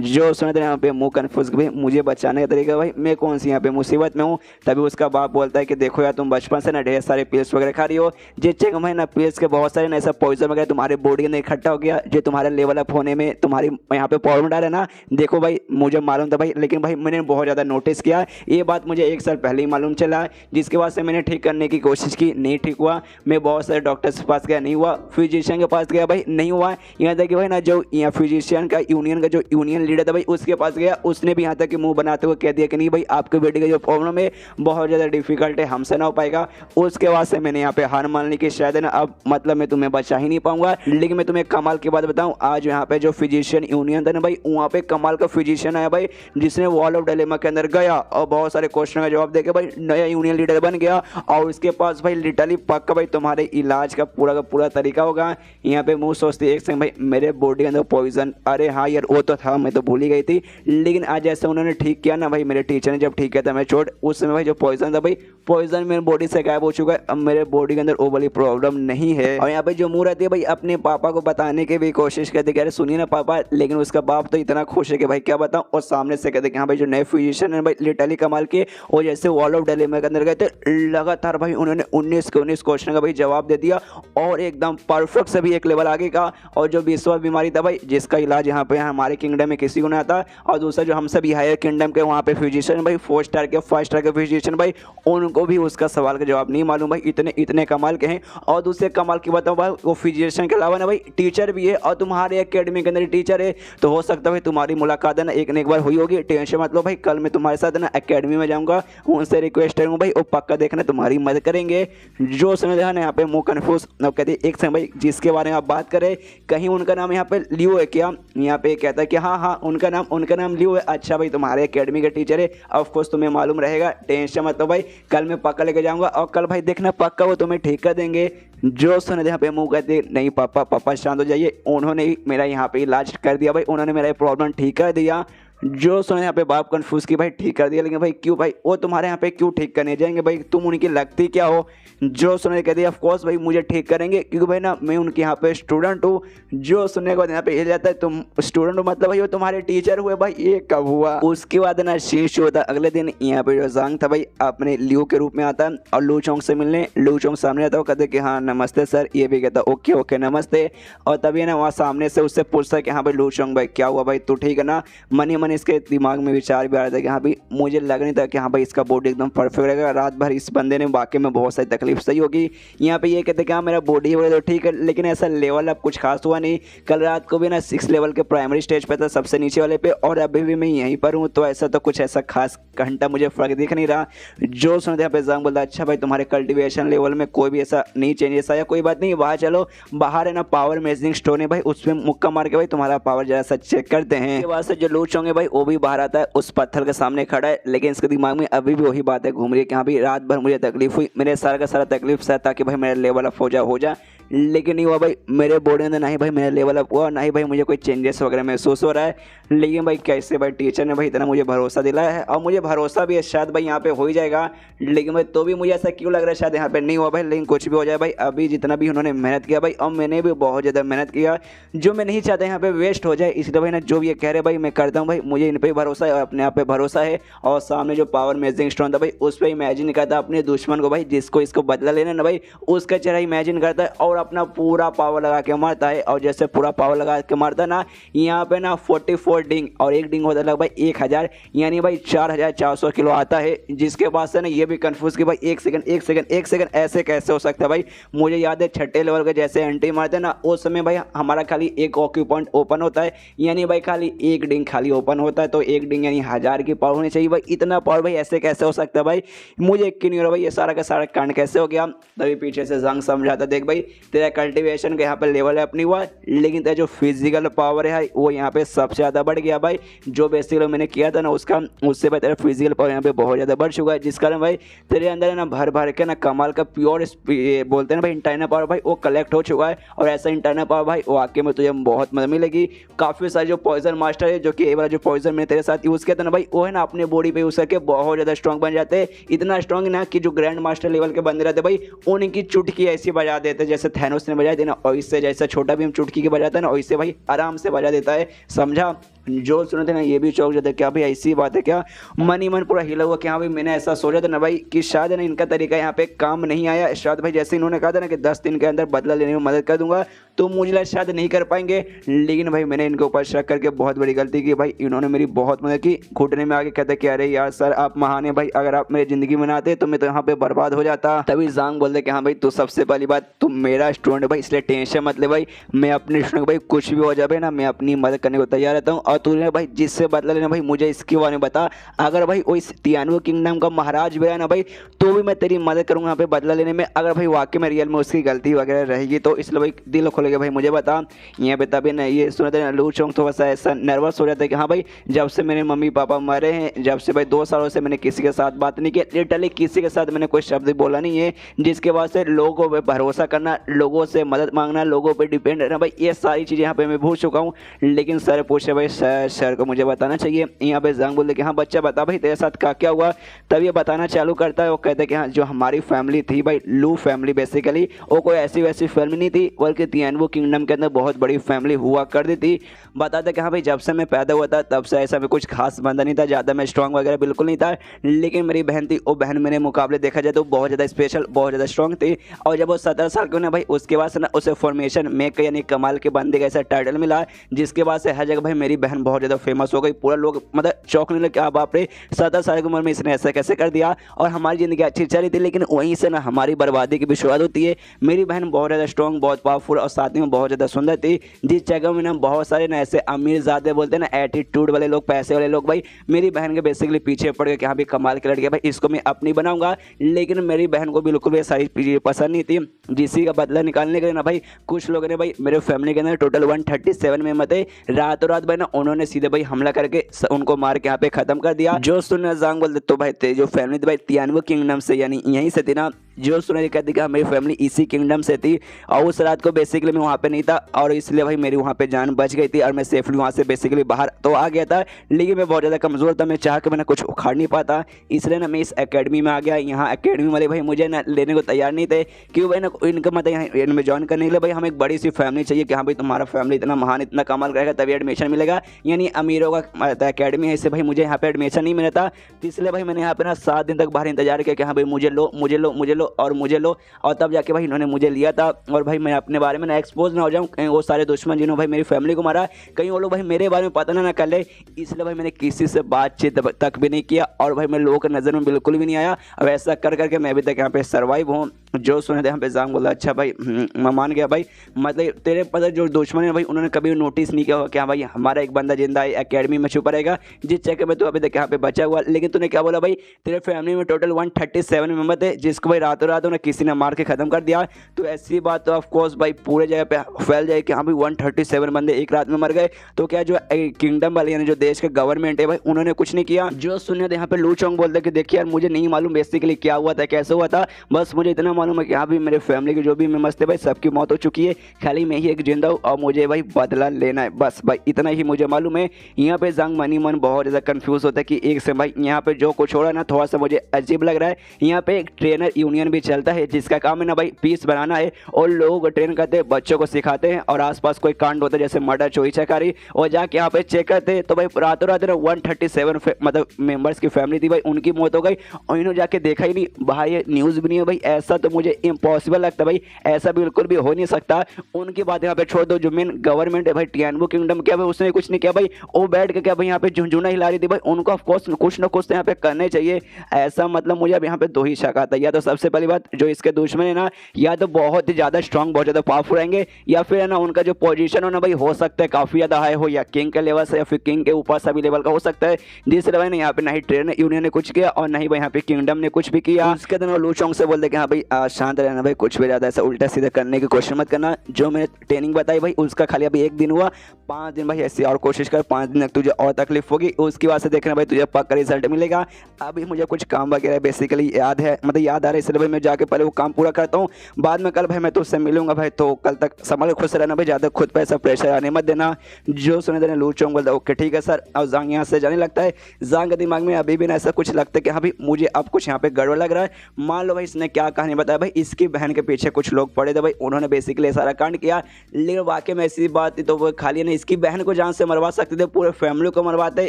जो सुनते यहाँ पे मुँह कन्फ्यूज भाई मुझे बचाने का तरीका भाई मैं कौन सी यहाँ पे मुसीबत में हूँ। तभी उसका बाप बोलता है कि देखो यार तुम बचपन से ना ढेर सारे पिल्स वगैरह खा रही हो, जिससे भाई ना पिल्स के बहुत सारे ना ऐसा पॉइजन वगैरह तुम्हारे बॉडी के अंदर इकट्ठा हो गया जो तुम्हारे लेवल अप होने में तुम्हारी यहाँ पे प्रॉब्लम डाले ना। देखो भाई मुझे मालूम था भाई, लेकिन भाई मैंने बहुत ज़्यादा नोटिस किया, ये बात मुझे 1 साल पहले ही मालूम चला, जिसके बाद से मैंने ठीक करने की कोशिश की, नहीं ठीक हुआ। मैं बहुत सारे डॉक्टर्स के पास गया, नहीं हुआ, फिजिशियन के पास गया भाई नहीं हुआ। यहाँ तक कि भाई ना जो यहाँ फिजिशियन का यूनियन का जो यूनियन लीडर था भाई उसके पास गया, उसने भी यहाँ तक कि मुंह बनाते हुए कह दिया कि नहीं भाई आपके बेटे का जो प्रॉब्लम है बहुत ज़्यादा डिफिकल्ट है, हमसे ना हो पाएगा। उसके बाद से मैंने यहाँ पे हार मान ली कि शायद है ना अब मतलब मैं तुम्हें बचा ही नहीं पाऊंगा। लेकिन मैं तुम्हें कमाल की बात बताऊं, आज यहाँ पे जो फिजिशियन यूनियन था ना भाई वहाँ पे कमाल का फिजिशियन आया भाई, जिसने वॉल ऑफ डिलेमा के अंदर गया और बहुत सारे क्वेश्चन का जवाब देके भाई नया यूनियन लीडर बन गया, और उसके पास भाई लिटरली पक्का भाई तुम्हारे इलाज का पूरा तरीका होगा। यहाँ पे मुँह सोचते एक सेकंड भाई मेरे बॉडी के अंदर पॉइजन, अरे हाँ यार वो तो था, मैं तो भूल ही गई थी। लेकिन आज जैसे उन्होंने ठीक किया ना भाई, मेरे टीचर ने जब ठीक किया था मैं चोट, उस समय भाई जो पॉइजन था भाई पॉइजन मेरे बॉडी से गायब हो चुका है, अब मेरे बॉडी के अंदर वो वाली प्रॉब्लम नहीं है। और यहाँ पे जो मुँह रहती है भाई अपने पापा को बताने की भी कोशिश करते कि अरे सुनिए ना पापा, लेकिन उसका बाप तो इतना खुश है कि भाई क्या बताऊं, और सामने से कहते कि हाँ भाई जो नए फिजिशियन है भाई लिटरली कमाल के, और जैसे वॉल ऑफ डिलेमा के अंदर गए थे लगातार भाई उन्होंने 19 के 19 क्वेश्चन का भाई जवाब दे दिया, और एकदम परफेक्ट से भी एक लेवल आगे का। और जो 20वां बीमारी था भाई जिसका इलाज यहाँ पे हमारे किंगडम में किसी को नहीं आता, और दूसरा जो हमसे भी हायर किंगडम के वहाँ पे फिजिशियन भाई 4 स्टार के 5 स्टार के फिजिशियन भाई उनको भी उसका सवाल का जवाब नहीं मालूम भाई, इतने कमाल के हैं। और दूसरे कमाल की बताऊँ भाई वो फिजिशियन के अलावा ना भाई टीचर भी है, और तुम्हारे एकेडमी के अंदर टीचर है, तो हो सकता है भाई तुम्हारी मुलाकात है ना एक बार हुई होगी, टेंशन मत लो भाई, कल मैं तुम्हारे साथ ना एकेडमी में जाऊँगा, उनसे रिक्वेस्ट करूँगा भाई वो पक्का देखना तुम्हारी मदद करेंगे। जो समय देखा ना यहाँ पे मुँह कन्फ्यूज कहते एक समय भाई जिसके बारे में आप बात करें कहीं उनका नाम यहाँ पे लियो है क्या, यहाँ पे कहता है कि हाँ उनका नाम लियो है, अच्छा भाई तुम्हारे एकेडमी के टीचर है, ऑफकोर्स तुम्हें मालूम रहेगा, टेंशन मत लो भाई, कल मैं पक्का लेके जाऊँगा और कल भाई देखना पक्का वो तुम्हें ठीक कर देंगे। जो सुने यहाँ पे मुँह कहते नहीं पापा शांत हो जाइए, उन्होंने ही मेरा यहाँ पे इलाज कर दिया भाई, उन्होंने मेरा प्रॉब्लम ठीक कर दिया। जो सुने यहाँ पे बाप कन्फ्यूज की भाई ठीक कर दिया, लेकिन भाई क्यों भाई वो तुम्हारे यहाँ पे क्यों ठीक करने जाएंगे भाई, तुम उनकी लगती क्या हो। जो सुने कहते ऑफ कोर्स भाई मुझे ठीक करेंगे क्योंकि भाई ना मैं उनके यहाँ पे स्टूडेंट हूँ। जो सुनने के बाद यहाँ पे ये जाता है तुम स्टूडेंट हो मतलब भाई वो तुम्हारे टीचर हुए भाई, ये कब हुआ। उसके बाद ना शीश होता अगले दिन यहाँ पे जो जांग था भाई अपने लियो के रूप में आता है और लू चोंग से मिलने, लू चोंग सामने आता है, कहते कि हाँ नमस्ते सर, ये भी कहता ओके नमस्ते। और तभी ना वहाँ सामने से उससे पूछता कि हाँ भाई लू चोंग भाई क्या हुआ भाई तू ठीक है ना। मन इसके दिमाग में विचार भी आ रहा था कि हाँ भाई मुझे लग नहीं था कि हाँ भाई इसका बॉडी एकदम परफेक्ट रहेगा, रात भर इस बंदे ने वाकई में बहुत सारी तकलीफ सही होगी। यहाँ पे ये कहते कि हाँ मेरा बॉडी वगैरह तो ठीक है, लेकिन ऐसा लेवल अब कुछ खास हुआ नहीं। कल रात को भी ना 6 लेवल के प्राइमरी स्टेज पे था सबसे नीचे वाले पे, और अभी भी मैं यहीं पर हूँ, तो ऐसा तो कुछ ऐसा खास घंटा मुझे फर्क दिख नहीं रहा। जो सुनते यहाँ पे जांग बोलता अच्छा भाई तुम्हारे कल्टिवेशन लेवल में कोई भी ऐसा नहीं चेंजेस आया, कोई बात नहीं बाहर चलो, बाहर है ना पावर मेजरिंग स्टोन है भाई उसमें मुक्का मार के भाई तुम्हारा पावर जरा सा चेक करते हैं। इसके बाद से जो लू चोंग है भाई वो भी बाहर आता है, उस पत्थर के सामने खड़ा है, लेकिन इसके दिमाग में अभी भी वही बात है घूम रही है कि हाँ भाई रात भर मुझे तकलीफ हुई, मेरे सारा का सारा तकलीफ था ताकि भाई मेरा लेवल अप हो जा। लेकिन नहीं हुआ भाई, मेरे बॉडी में ना ही भाई मेरा लेवल अप हुआ, ना ही भाई मुझे कोई चेंजेस वगैरह महसूस हो रहा है। लेकिन भाई कैसे भाई टीचर ने भाई इतना मुझे भरोसा दिलाया है, और मुझे भरोसा भी है शायद भाई यहाँ पे हो ही जाएगा। लेकिन भाई तो भी मुझे ऐसा क्यों लग रहा है शायद यहाँ पे नहीं हुआ भाई, लेकिन कुछ भी हो जाए भाई, अभी जितना भी उन्होंने मेहनत किया भाई, और मैंने भी बहुत ज़्यादा मेहनत किया, जो मैं नहीं चाहता यहाँ पे वेस्ट हो जाए, इसलिए भाई ना जो भी ये कह रहे भाई मैं करता हूँ भाई, मुझे इन पर भरोसा है और अपने आप पे भरोसा है। और सामने जो पावर मेजिंग स्टोन था भाई, उस पर इमेजिन करता अपने दुश्मन को भाई, जिसको इसको बदला लेना ना भाई, उसका चेहरा इमेजिन करता है और अपना पूरा पावर लगा के मारता है। और जैसे पूरा पावर लगा के मारता ना, यहाँ पे ना 44 डिंग, और एक डिंग होता है लगभग 1000, यानी भाई 4400 किलो आता है। जिसके बाद से ना ये भी कंफ्यूज कि भाई एक सेकंड ऐसे कैसे हो सकता है भाई। मुझे याद है छठे लेवल के जैसे एंट्री मारते हैं ना, उस समय भाई हमारा खाली एक ऑक्यू पॉइंट ओपन होता है, यानी भाई खाली एक डिंग खाली ओपन होता है, तो एक डिंग यानी 1000 की पावर होनी चाहिए भाई। इतना पावर भाई ऐसे कैसे हो सकता है भाई, मुझे यकीन नहीं हो रहा भाई, ये सारा का सारा कांड कैसे हो गया। तभी पीछे से जंग समझाता, देख भाई तेरा कल्टिवेशन का यहाँ पे लेवल है अपनी हुआ, लेकिन तेरा जो फिजिकल पावर है वो यहाँ पे सबसे ज़्यादा बढ़ गया भाई। जो बेसिकली मैंने किया था ना उसका, उससे भाई तेरा फिजिकल पावर यहाँ पे बहुत ज़्यादा बढ़ चुका है, जिस कारण भाई तेरे अंदर है ना भर भर के ना कमाल का प्योर बोलते हैं ना भाई इंटरनल पावर भाई, वो कलेक्ट हो चुका है। और ऐसा इंटरनल पावर भाई वाकई में तुझे बहुत मदद मिलेगी। काफ़ी सारे जो पॉइजन मास्टर है, जो कि ये वाला जो पॉइजन मैंने तेरे साथ यूज़ किया था ना भाई, वो है ना अपने बॉडी पे यूज़ करके बहुत ज़्यादा स्ट्रॉन्ग बन जाते हैं। इतना स्ट्रॉन्ग ना कि जो ग्रैंड मास्टर लेवल के बंदे रहते भाई, उनकी चुटकी ऐसी बजा देते जैसे थैनोस ने बजाई थी ना, और इससे जैसा छोटा भी हम चुटकी के बजाता है ना, वैसे भाई आराम से बजा देता है, समझा। जो सुने थे ना ये भी चौंक जाते, क्या भाई ऐसी बात है क्या। मन ही मन पूरा हिला हुआ कि हाँ भाई मैंने ऐसा सोचा था ना भाई कि शायद ना इनका तरीका यहाँ पे काम नहीं आया। शायद भाई जैसे इन्होंने कहा था ना कि 10 दिन के अंदर बदला लेने में मदद कर दूंगा, तो मुझे लगा शायद नहीं कर पाएंगे। लेकिन भाई मैंने इनके ऊपर शक करके बहुत बड़ी गलती की भाई, इन्होंने मेरी बहुत मदद की। घुटने में आके कहते कि अरे यार सर आप महान है भाई, अगर आप मेरी ज़िंदगी में ना आते तो मैं तो यहाँ पे बर्बाद हो जाता। तभी जांग बोलते कि हाँ भाई तू सबसे पहली बात तू मेरा स्टूडेंट भाई, इसलिए टेंशन मत ले भाई, मैं अपने स्टूडेंट भाई कुछ भी हो जाए ना मैं अपनी मदद करने को तैयार रहता हूँ। और तूने भाई जिससे बदला लेना भाई मुझे इसके बारे में बता, अगर भाई वो इस तियानवे किंगडम का महाराज भी है ना भाई, तो भी मैं तेरी मदद करूँगा यहाँ पे बदला लेने में। अगर भाई वाकई में रियल में उसकी गलती वगैरह रहेगी तो इसलिए भाई दिल खोल के भाई मुझे बता। यहाँ पे तभी ना ये सुना था लू चोंग थोड़ा सा ऐसा नर्वस हो जाता है कि हाँ भाई जब से मेरे मम्मी पापा मरे हैं, जब से भाई 2 सालों से मैंने किसी के साथ बात नहीं की, लिटरली किसी के साथ मैंने कोई शब्द बोला नहीं है, जिसके बाद से लोगों पे भरोसा करना, लोगों से मदद मांगना, लोगों पे डिपेंड रहना भाई, ये सारी चीज़ें यहाँ पे मैं भूल चुका हूँ। लेकिन सर पूछे भाई सर को मुझे बताना चाहिए। यहाँ पे जंग बोलते कि हाँ बच्चा बता भाई तेरे साथ क्या क्या हुआ। तब ये बताना चालू करता है, वो कहते हैं कि हाँ जो हमारी फैमिली थी भाई, लू फैमिली बेसिकली वो कोई ऐसी वैसी फैमिली नहीं थी, बल्कि तियानवे किंगडम के अंदर बहुत बड़ी फैमिली हुआ करती थी। बताते कि हाँ भाई जब से मैं पैदा हुआ था तब से ऐसा में कुछ खास बंदा नहीं था, ज़्यादा मैं स्ट्रॉन्ग वगैरह बिल्कुल नहीं था। लेकिन मेरी बहन थी, वो बहन मेरे मुकाबले देखा जाए तो बहुत ज़्यादा स्पेशल, बहुत ज़्यादा स्ट्रॉन्ग थी। और जब वो 17 साल की ना भाई, उसके बाद से ना उसे फॉर्मेशन मेक यानी कमाल के बंदे का ऐसा टाइटल मिला, जिसके बाद से हर जगह भाई मेरी बहन बहुत ज़्यादा फेमस हो गई। पूरा लोग मतलब चौंकने लगे, क्या बाप रे 17 साल की उम्र में इसने ऐसा कैसे कर दिया। और हमारी ज़िंदगी अच्छी चल रही थी, लेकिन वहीं से ना हमारी बर्बादी की भी शुरुआत होती है। मेरी बहन बहुत ज़्यादा स्ट्रॉन्ग, बहुत पावरफुल और साथ में बहुत ज़्यादा सुंदर थी, जिस जगह में ना बहुत सारे ना ऐसे अमीर ज़्यादा बोलते हैं ना एटीट्यूड वाले लोग, पैसे वाले लोग भाई मेरी बहन के बेसिकली पीछे पड़ गए कि हाँ भाई कमाल के लड़के भाई इसको मैं अपनी बनाऊंगा। लेकिन मेरी बहन को बिल्कुल भी सारी चीज़ें पसंद नहीं थी, जिसी का बदला निकालने के लिए ना भाई कुछ लोगों ने भाई मेरे फैमिली के अंदर टोटल 137 मेंबर थे, रातों रात भाई ना उन्होंने सीधे भाई हमला करके उनको मार के यहाँ पे खत्म कर दिया। जो सुन जांग बोलते तो भाई थे जो फैमिली थी भाई तियानवे किंगडम से, यानी यहीं से थी ना। जो सुना कहती कि मेरी फैमिली इसी किंगडम से थी, और उस रात को बेसिकली मैं वहाँ पे नहीं था, और इसलिए भाई मेरी वहाँ पे जान बच गई थी और मैं सेफली वहाँ से बेसिकली बाहर तो आ गया था। लेकिन मैं बहुत ज़्यादा कमज़ोर था, मैं चाह के मैंने कुछ उखाड़ नहीं पाता, इसलिए ना मैं इस एकेडमी में आ गया। यहाँ एकेडमी वाले भाई मुझे ना लेने को तैयार नहीं थे, क्यों भाई ना इनका मतलब यहाँ इनमें ज्वाइन करने के लिए भाई हमें एक बड़ी सी फैमिली चाहिए कि हाँ भाई तुम्हारा फैमिली इतना महान इतना कमाल करेगा तभी एडमिशन मिलेगा, यानी अमीरों का एकेडमी है, इससे भाई मुझे यहाँ पे एडमिशन नहीं मिला था। तो इसलिए भाई मैंने यहाँ पे ना 7 दिन तक बाहर इंतजार किया कि हाँ भाई मुझे लो मुझे लो मुझे लो और मुझे लो, और तब जाके भाई इन्होंने मुझे लिया था। और भाई मैं अपने बारे में ना एक्सपोज ना हो जाऊँ, कहीं वो सारे दुश्मन जिन्होंने भाई मेरी फैमिली को मारा कहीं वो लोग भाई मेरे बारे में पता ना कर ले, इसलिए भाई मैंने किसी से बातचीत तक भी नहीं किया, और भाई मैं लोगों की नज़र में बिल्कुल भी नहीं आया। अब ऐसा कर करके मैं अभी तक यहाँ पे सर्वाइव हूँ। जो सुने थे यहाँ पे जांग बोला अच्छा भाई मैं मान गया भाई, मतलब तेरे पता जो दुश्मन है भाई उन्होंने कभी नोटिस नहीं किया होगा कि हाँ भाई हमारा एक बंदा जिंदा है एकेडमी में छुपा रहेगा, जिस चक्कर में तू अभी तक यहाँ पे बचा हुआ। लेकिन तूने क्या बोला भाई तेरे फैमिली में टोटल 137 मेंबर थे, जिसको भाई रात रातों रात उन्हें किसी ने मार के खत्म कर दिया, तो ऐसी बात तो ऑफकोर्स भाई पूरे जगह पे फैल जाए कि हाँ भाई 137 बंदे एक रात में मर गए। तो क्या जो किंगडम वाले यानी जो देश के गवर्नमेंट है भाई उन्होंने कुछ नहीं किया। जो सुनिए यहाँ पे लू चोंग बोलते कि देखिए यार मुझे नहीं मालूम बेसिकली क्या हुआ था कैसे हुआ था, बस मुझे इतना मालूम है कि हाँ भाई मेरे फैमिली के जो भी मेंबर्स थे भाई सबकी मौत हो चुकी है, खाली मैं ही एक जिंदा हूँ और मुझे भाई बदला लेना है, बस भाई इतना ही मुझे मालूम है। यहाँ पे जांग मनी मन बहुत ज़्यादा कंफ्यूज होता है कि एक से भाई यहाँ पे जो कुछ हो रहा है ना थोड़ा सा मुझे अजीब लग रहा है। यहाँ पे एक ट्रेनर यूनियन भी चलता है जिसका काम है ना भाई पीस बनाना है, और लोगों को ट्रेन करते हैं, बच्चों को सिखाते हैं, और आसपास कोई कांड होता है जैसे मर्डर चोरी चकारी, और जाके यहाँ पे चेक करते हैं तो भाई रातों रात ना 137 मतलब मेंबर्स की फैमिली थी भाई उनकी मौत हो गई, और इन्होंने जाके देखा ही नहीं भाई, ये न्यूज़ भी नहीं है भाई। ऐसा तो मुझे इम्पॉसिबल लगता है भाई, ऐसा बिल्कुल भी हो नहीं सकता। उनकी बात यहाँ पे छोड़ दो, जो मेन गवर्नमेंट है भाई टियानबू किंगडम क्या भाई उसने कुछ नहीं किया भाई, वो बैठ के क्या भाई यहाँ पे झुंझुना हिला रही थी भाई, उनको ऑफकोर्स कुछ ना कुछ तो यहाँ पे करने चाहिए। ऐसा मतलब मुझे अब यहाँ पे दो ही शक आता है, या तो सबसे पहली बात जो इसके दुश्मन है ना या तो बहुत ही ज़्यादा स्ट्रांग बहुत ज़्यादा पावरफुल रहेंगे, या फिर है ना उनका जो पोजीशन हो ना भाई हो सकता है काफ़ी ज़्यादा हाई हो, या किंग के लेवल से या फिर किंग के ऊपर सभी लेवल का हो सकता है, जिससे भाई ना यहाँ पे ना ही ट्रेन यूनियन ने कुछ किया और ना ही भाई यहाँ पे किंगडम ने कुछ भी किया। उसके दिन वो लू चोंग से बोलते कि हाँ भाई शांत रहना भाई, कुछ भी ज़्यादा ऐसा उल्टा सीधा करने की कोशिश मत करना, जो मैंने ट्रेनिंग बताई भाई उसका खाली अभी 1 दिन हुआ, 5 दिन भाई ऐसी और कोशिश कर, 5 दिन तक तुझे और तकलीफ होगी, उसकी वजह से देखना भाई तुझे पक्का रिजल्ट मिलेगा। अभी मुझे कुछ काम वगैरह बेसिकली याद है, मतलब याद आ रहा है, इसलिए भाई मैं जाके पहले वो काम पूरा करता हूँ, बाद में कल भाई मैं तुझसे मिलूंगा भाई, तो कल तक संभाल खुश रहना भाई, ज़्यादा खुद पे ऐसा प्रेशर आने मत देना। जो सुने देने लू चोंग बोलता ओके ठीक है सर। और जांग यहाँ से जाने लगता है। जांग के दिमाग में अभी भी ना ऐसा कुछ लगता है कि हाँ भाई मुझे अब कुछ यहाँ पे गड़बड़ लग रहा है। मान लो भाई इसने क्या कहानी बताया भाई, इसकी बहन के पीछे कुछ लोग पड़े थे भाई, उन्होंने बेसिकली सारा कांड किया, लेकिन वाकई में ऐसी बात थी तो वो खाली ना इसकी बहन को जान से मरवा सकते थे, पूरे फैमिली को मरवाते।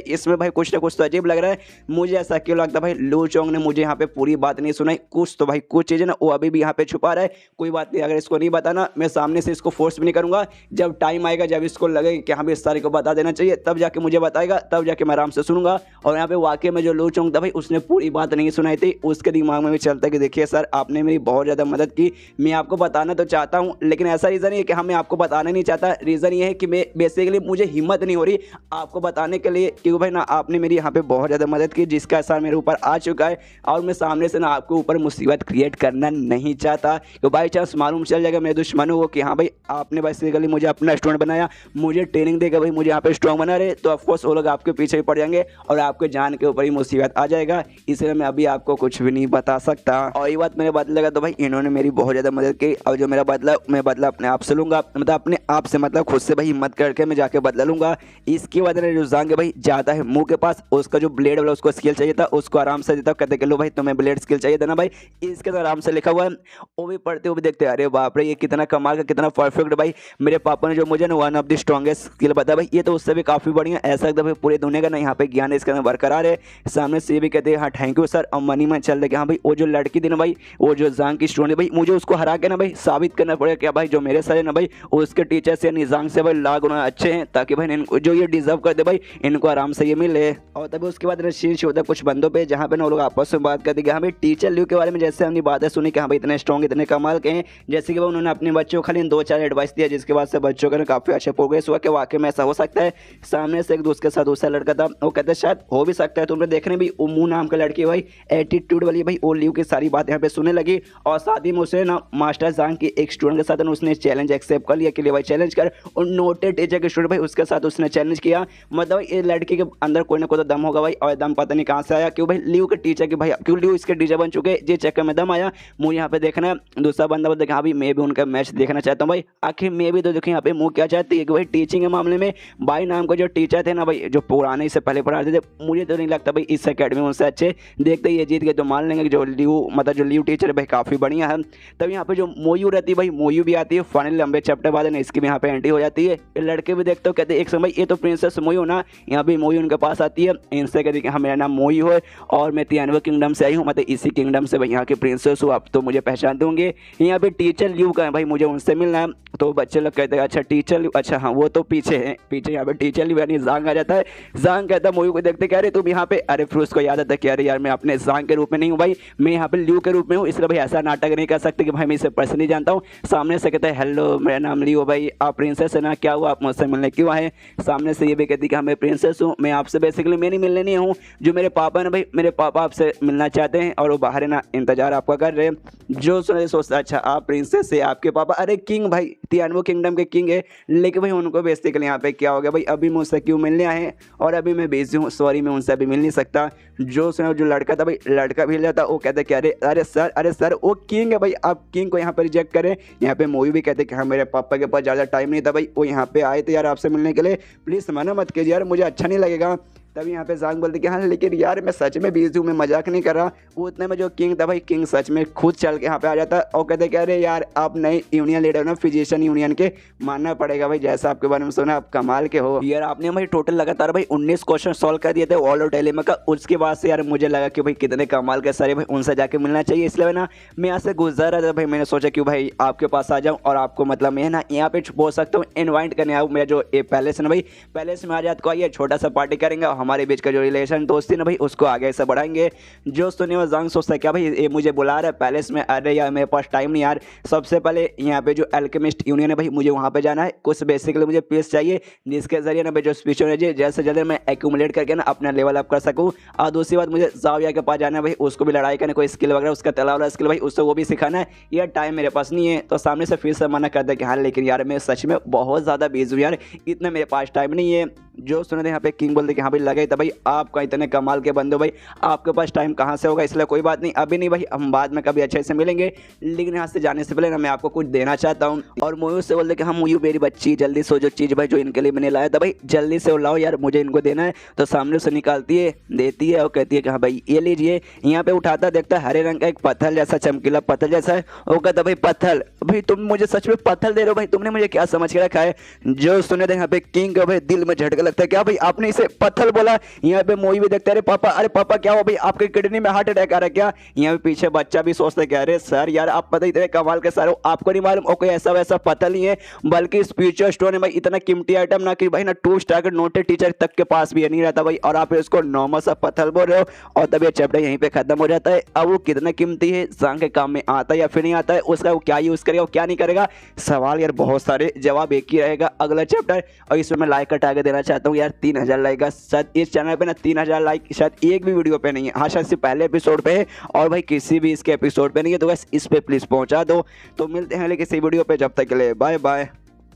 इसमें भाई कुछ ना कुछ तो अजीब लग रहा है मुझे। ऐसा क्यों लगता है भाई लू चोंग ने मुझे यहाँ पे पूरी बात नहीं सुनाई, कुछ तो भाई कुछ चीज़ें ना वो अभी भी यहाँ पे छुपा रहा है। कोई बात नहीं, अगर इसको नहीं बताना मैं सामने से इसको फोर्स भी नहीं करूँगा, जब टाइम आएगा जब इसको लगे कि हमें इस सारी को बता देना चाहिए तब जाके मुझे बताएगा, तब जाके मैं आराम से सुनूंगा। और यहाँ पे वाकई में जो लू चोंग था भाई उसने पूरी बात नहीं सुनाई थी, उसके दिमाग में भी चलता है कि देखिए सर आपने मेरी बहुत ज़्यादा मदद की, मैं आपको बताना तो चाहता हूँ लेकिन ऐसा रीज़न है कि मैं आपको बताना नहीं चाहता। रीज़न ये है कि मैं बेसिकली मुझे हिम्मत नहीं हो रही आपको बताने के लिए, क्योंकि भाई ना आपने मेरी यहाँ पे बहुत ज़्यादा मदद की जिसका असर मेरे ऊपर आ चुका है, और मैं सामने से ना आपके ऊपर मुसीबत क्रिएट करना नहीं चाहता। तो बाई चांस मालूम चल जाएगा मेरे दुश्मनों को कि हाँ भाई आपने बेसिकली मुझे अपना स्टूडेंट बनाया, मुझे ट्रेनिंग देकर भाई मुझे यहाँ पे स्ट्रॉन्ग बना रहे, तो ऑफकोर्स वो लोग आपके पीछे ही पड़ जाएंगे और आपके जान के ऊपर ही मुसीबत आ जाएगा। इसलिए मैं अभी आपको कुछ भी नहीं बता सकता। और ये बात मेरे बदलेगा तो भाई इन्होंने मेरी बहुत ज़्यादा मदद की, और जो मेरा बदला मैं बदला अपने आप से लूँगा, मतलब अपने आप से मतलब खुद से भाई हिम्मत करके मैं जाके बदला लूँगा। इसकी वजह से जो जांग भाई जाता है मुंह के पास, उसका जो ब्लेड वाला उसको स्किल चाहिए था उसको आराम से देता, कहते लो भाई तुम्हें ब्लेड स्किल चाहिए था ना भाई, इसके अंदर आराम से लिखा हुआ है। वो भी पढ़ते हुए भी देखते अरे बाप रे ये कितना कमाल का कितना परफेक्ट भाई, मेरे पापा ने जो मुझे ना one of the strongest skill बताया भाई, ये तो उससे भी काफ़ी बढ़िया। ऐसा लगता है पूरे दुनिया का ना यहाँ पे ज्ञान इसके अंदर बरकरार है। सामने से ये भी कहते हैं हाँ थैंक यू सर, और मनी में चल रहे कि हाँ भाई वो जो लड़की थी ना भाई, वो जो जांग की स्टूडेंट भाई, मुझे उसको हरा के ना भाई साबित करना पड़ेगा क्या भाई जो मेरे सर है ना भाई उसके टीचर से निजांग से भाई लाख गुना अच्छे हैं, ताकि भाई इनको जो ये डिजर्व करते भाई इनको आराम से ये मिले। और तभी उसके बाद शीर्ष होता है कुछ बंदों पे, जहाँ पे ना वो लोग आपस में बात करते कि हाँ भाई टीचर ल्यू के बारे में जैसे हमने बातें सुनी कि हाँ भाई इतने स्ट्रॉन्ग इतने कमाल के हैं, जैसे कि उन्होंने अपने बच्चों को खाली 2-4 एडवाइस दिया जिसके बाद से बच्चों का काफ़ी अच्छा प्रोग्रेस हुआ कि वाकई में ऐसा हो सकता है। सामने से एक दूसरे के साथ दूसरा लड़का था, वो कहते शायद हो भी सकता है। तुमने देखने भी उमू नाम का लड़की भाई एटीट्यूड वाली भाई, वो ल्यू की सारी बात यहाँ पे सुनने लगी, और साथ ही में उसने ना मास्टर जांग की एक स्टूडेंट के साथ उसने चैलेंज एक्सेप्ट कर लिया कि लिए भाई चैलेंज कर, और नोटेड टीचर के स्टूडेंट भाई उसके साथ उसने चैलेंज किया। मतलब ये लड़की के अंदर कोई ना कोई तो दम होगा भाई, और दम पता नहीं कहाँ से आया, क्यों भाई ल्यू के टीचर के भाई क्यों ल्यू इसके टीचर बन चुके, ये चक्कर में दम आया। मुझे यहाँ पे देखना है दूसरा बंदा बोलता है हाँ भाई मैं भी उनका मैच देखना चाहता हूँ भाई, आखिर मैं भी तो देखिए यहाँ पे मुँह क्या चाहती है कि भाई टीचिंग के मामले में भाई नाम का जो टीचर थे ना भाई जो पुराने इससे पहले पढ़ाते थे, मुझे तो नहीं लगता भाई इस अकेडमी में उनसे अच्छे। देखते ये जीत गए तो मान लेंगे जो ल्यू मतलब जो ल्यू टीचर है भाई काफ़ी बढ़िया है। तब यहाँ पे जो मोयू रहती है भाई, मोयू भी आती है फाइनल लंबे चैप्टर बाद इसकी भी यहाँ पे एंट्री हो जाती है। लड़के भी देखते हो कहते हैं एक समय ये तो प्रिंसेस मोयू ना, यहाँ पे मोयू उनके पास आती है, इनसे कहती है कि हाँ मेरा नाम मोयू है और मैं तियानवे किंगडम से आई हूँ, मतलब इसी किंगडम से भाई यहाँ के प्रिंसेस हूँ, आप तो मुझे पहचान दूंगे। यहाँ पे टीचर ल्यू का है भाई, मुझे उनसे मिलना है। तो बच्चे लोग कहते हैं अच्छा टीचर ल्यू, अच्छा हाँ वो तो पीछे है, पीछे यहाँ पे टीचर ल्यू यानी जांग आ जाता है। जांग कहता है मोयू को देखते कह रहे तुम यहाँ पे, अरे फिर उसको याद आता है कि अरे यार मैं अपने जांग के रूप में नहीं हूँ भाई, मैं यहाँ पे ल्यू के रूप में हूँ, इसलिए भाई ऐसा नाटक नहीं कर सकते कि भाई मैं इसे पर्सनली जानता हूँ। सामने से कहते हैं हेलो मेरा नाम ल्यू भाई, आप प्रिंसेस है ना, क्या हुआ आप मुझसे से मिलने क्यों आए। सामने से ये भी कहती कि हाँ मैं प्रिंसेस हूँ, मैं आपसे बेसिकली मैं नहीं मिलने नहीं हूँ, जो मेरे पापा ना भाई मेरे पापा आपसे मिलना चाहते हैं और वो बाहर है ना इंतजार आपका कर रहे हैं। जो सुने सोचता अच्छा आप प्रिंसेस है, आपके पापा अरे किंग भाई तियानवो किंगडम के किंग है, लेकिन भाई उनको बेसिकली यहाँ पे क्या हो गया भाई अभी मुझसे क्यों मिलने आए और अभी मैं बिजी हूँ, सॉरी मैं उनसे अभी मिल नहीं सकता। जो सुना जो लड़का था भाई लड़का भी जाता वो कहते कि अरे सर वो किंग है भाई, आप किंग को यहाँ पर रिजेक्ट करें। यहाँ पे मूवी भी कहते कि हाँ मेरे पापा के पास ज़्यादा टाइम नहीं था भाई, वो यहाँ पे आए थे यार आपसे मिलने के लिए, प्लीज़ मना मत कीजिए यार मुझे अच्छा नहीं लगेगा। तभी यहाँ पे जांग बोलते कि हाँ लेकिन यार मैं सच में बिजी हूँ, मैं मजाक नहीं कर रहा। वो इतने में जो किंग था भाई किंग सच में खुद चल के यहाँ पे आ जाता और कहते कि अरे यार आप नए यूनियन लीडर ना फिजिशियन यूनियन के, मानना पड़ेगा भाई जैसा आपके बारे में सुना आप कमाल के हो यार। आपने भाई टोटल लगातार भाई 19 क्वेश्चन सॉल्व कर दिए थे ऑल आउट डिलेमा का। उसके बाद से यार मुझे लगा कि भाई कितने कमाल के सारे भाई उनसे जाके मिलना चाहिए, इसलिए ना मैं यहाँ से गुजर रहा था भाई, मैंने सोचा कि भाई आपके पास आ जाऊँ और आपको मतलब मैं ना यहाँ पे बोल सकता हूँ इन्वाइट करने आऊँ। मेरा जो पैलेस है ना भाई पैलेस में आ जात को आइए छोटा सा पार्टी करेंगे और हमारे बीच का जो रिलेशन दोस्ती ना भाई उसको आगे से बढ़ाएंगे। जो सुने वो जांग सोचता है क्या भाई ये मुझे बुला रहा है पैलेस में, अरे यार मेरे पास टाइम नहीं यार, सबसे पहले यहाँ पे जो अल्केमिस्ट यूनियन है भाई मुझे वहाँ पे जाना है, कुछ बेसिकली मुझे पीस चाहिए जिसके जरिए ना भाई जो स्पीच होना चाहिए जैसे जल्दी मैं एक्यूमुलेट करके ना अपना लेवल अप कर सकूँ। और दूसरी बात मुझे जाविया के पास जाना है भाई, उसको भी लड़ाई करने कोई स्किल वगैरह उसका तला वाला स्किल भाई उससे वो भी सिखाना है, यार टाइम मेरे पास नहीं है। तो सामने से फिर से मना करता है कि हाँ लेकिन यार मैं सच में बहुत ज़्यादा बिजी हूँ यार, इतना मेरे पास टाइम नहीं है। जो सुने थे यहाँ पे किंग बोलते कि हाँ भाई लगे था भाई आपका इतने कमाल के बंदे भाई आपके पास टाइम कहाँ से होगा, इसलिए कोई बात नहीं अभी नहीं भाई हम बाद में कभी अच्छे से मिलेंगे, लेकिन यहाँ से जाने से पहले ना मैं आपको कुछ देना चाहता हूँ। और मोयू से बोलते कि हाँ मोयू मेरी बच्ची जल्दी से जो चीज़ भाई जो इनके लिए मैंने लाया था भाई जल्दी से लाओ यार मुझे इनको देना है। तो सामने से निकालती है देती है और कहती है कि हाँ भाई ये लीजिए। यहाँ पे उठाता देखता है हरे रंग का एक पत्थर जैसा चमकीला पत्थर जैसा है, वो कहता भाई पत्थर भाई तुम मुझे सच में पत्थर दे रहे हो भाई, तुमने मुझे क्या समझ के रखा है। जो सुने थे यहाँ पे किंग का भाई दिल में झटका लगता है क्या भाई आपने इसे पत्थर बोला। यहाँ पे मोई भी देखते अरे पापा क्या हो भाई आपके किडनी में हार्ट अटैक आ रहा है क्या। यहाँ पे पीछे बच्चा भी सोचता है कि अरे सर यार आप पता ही कमाल के सारे आपको नहीं मालूम कोई ऐसा वैसा पत्थर नहीं है बल्कि स्पिरिचुअल स्टोन है भाई, इतना कीमती आइटम ना कि भाई ना 2 स्टार के नोटेड टीचर तक के पास भी नहीं रहता भाई, और आप इसको नॉर्मल सा पत्थर बोल रहे हो। और तब ये चैप्टर यहीं पे खत्म हो जाता है। अब वो कितना कीमती है जांग के काम में आता है या फिर नहीं आता है, उसका वो क्या यूज करेगा क्या नहीं करेगा, सवाल यार बहुत सारे जवाब एक ही रहेगा अगला चैप्टर। और इसमें मैं लाइक का टारगेट देना चाहता हूँ यार 3000 लाइक का, शायद इस चैनल पे ना 3000 लाइक शायद एक भी वीडियो पे नहीं है, हाँ शायद सिर्फ पहले एपिसोड पे है और भाई किसी भी इसके एपिसोड पे नहीं है, तो बस इस पे प्लीज पहुंचा दो। तो मिलते हैं किसी वीडियो पे, जब तक के लिए बाय बाय।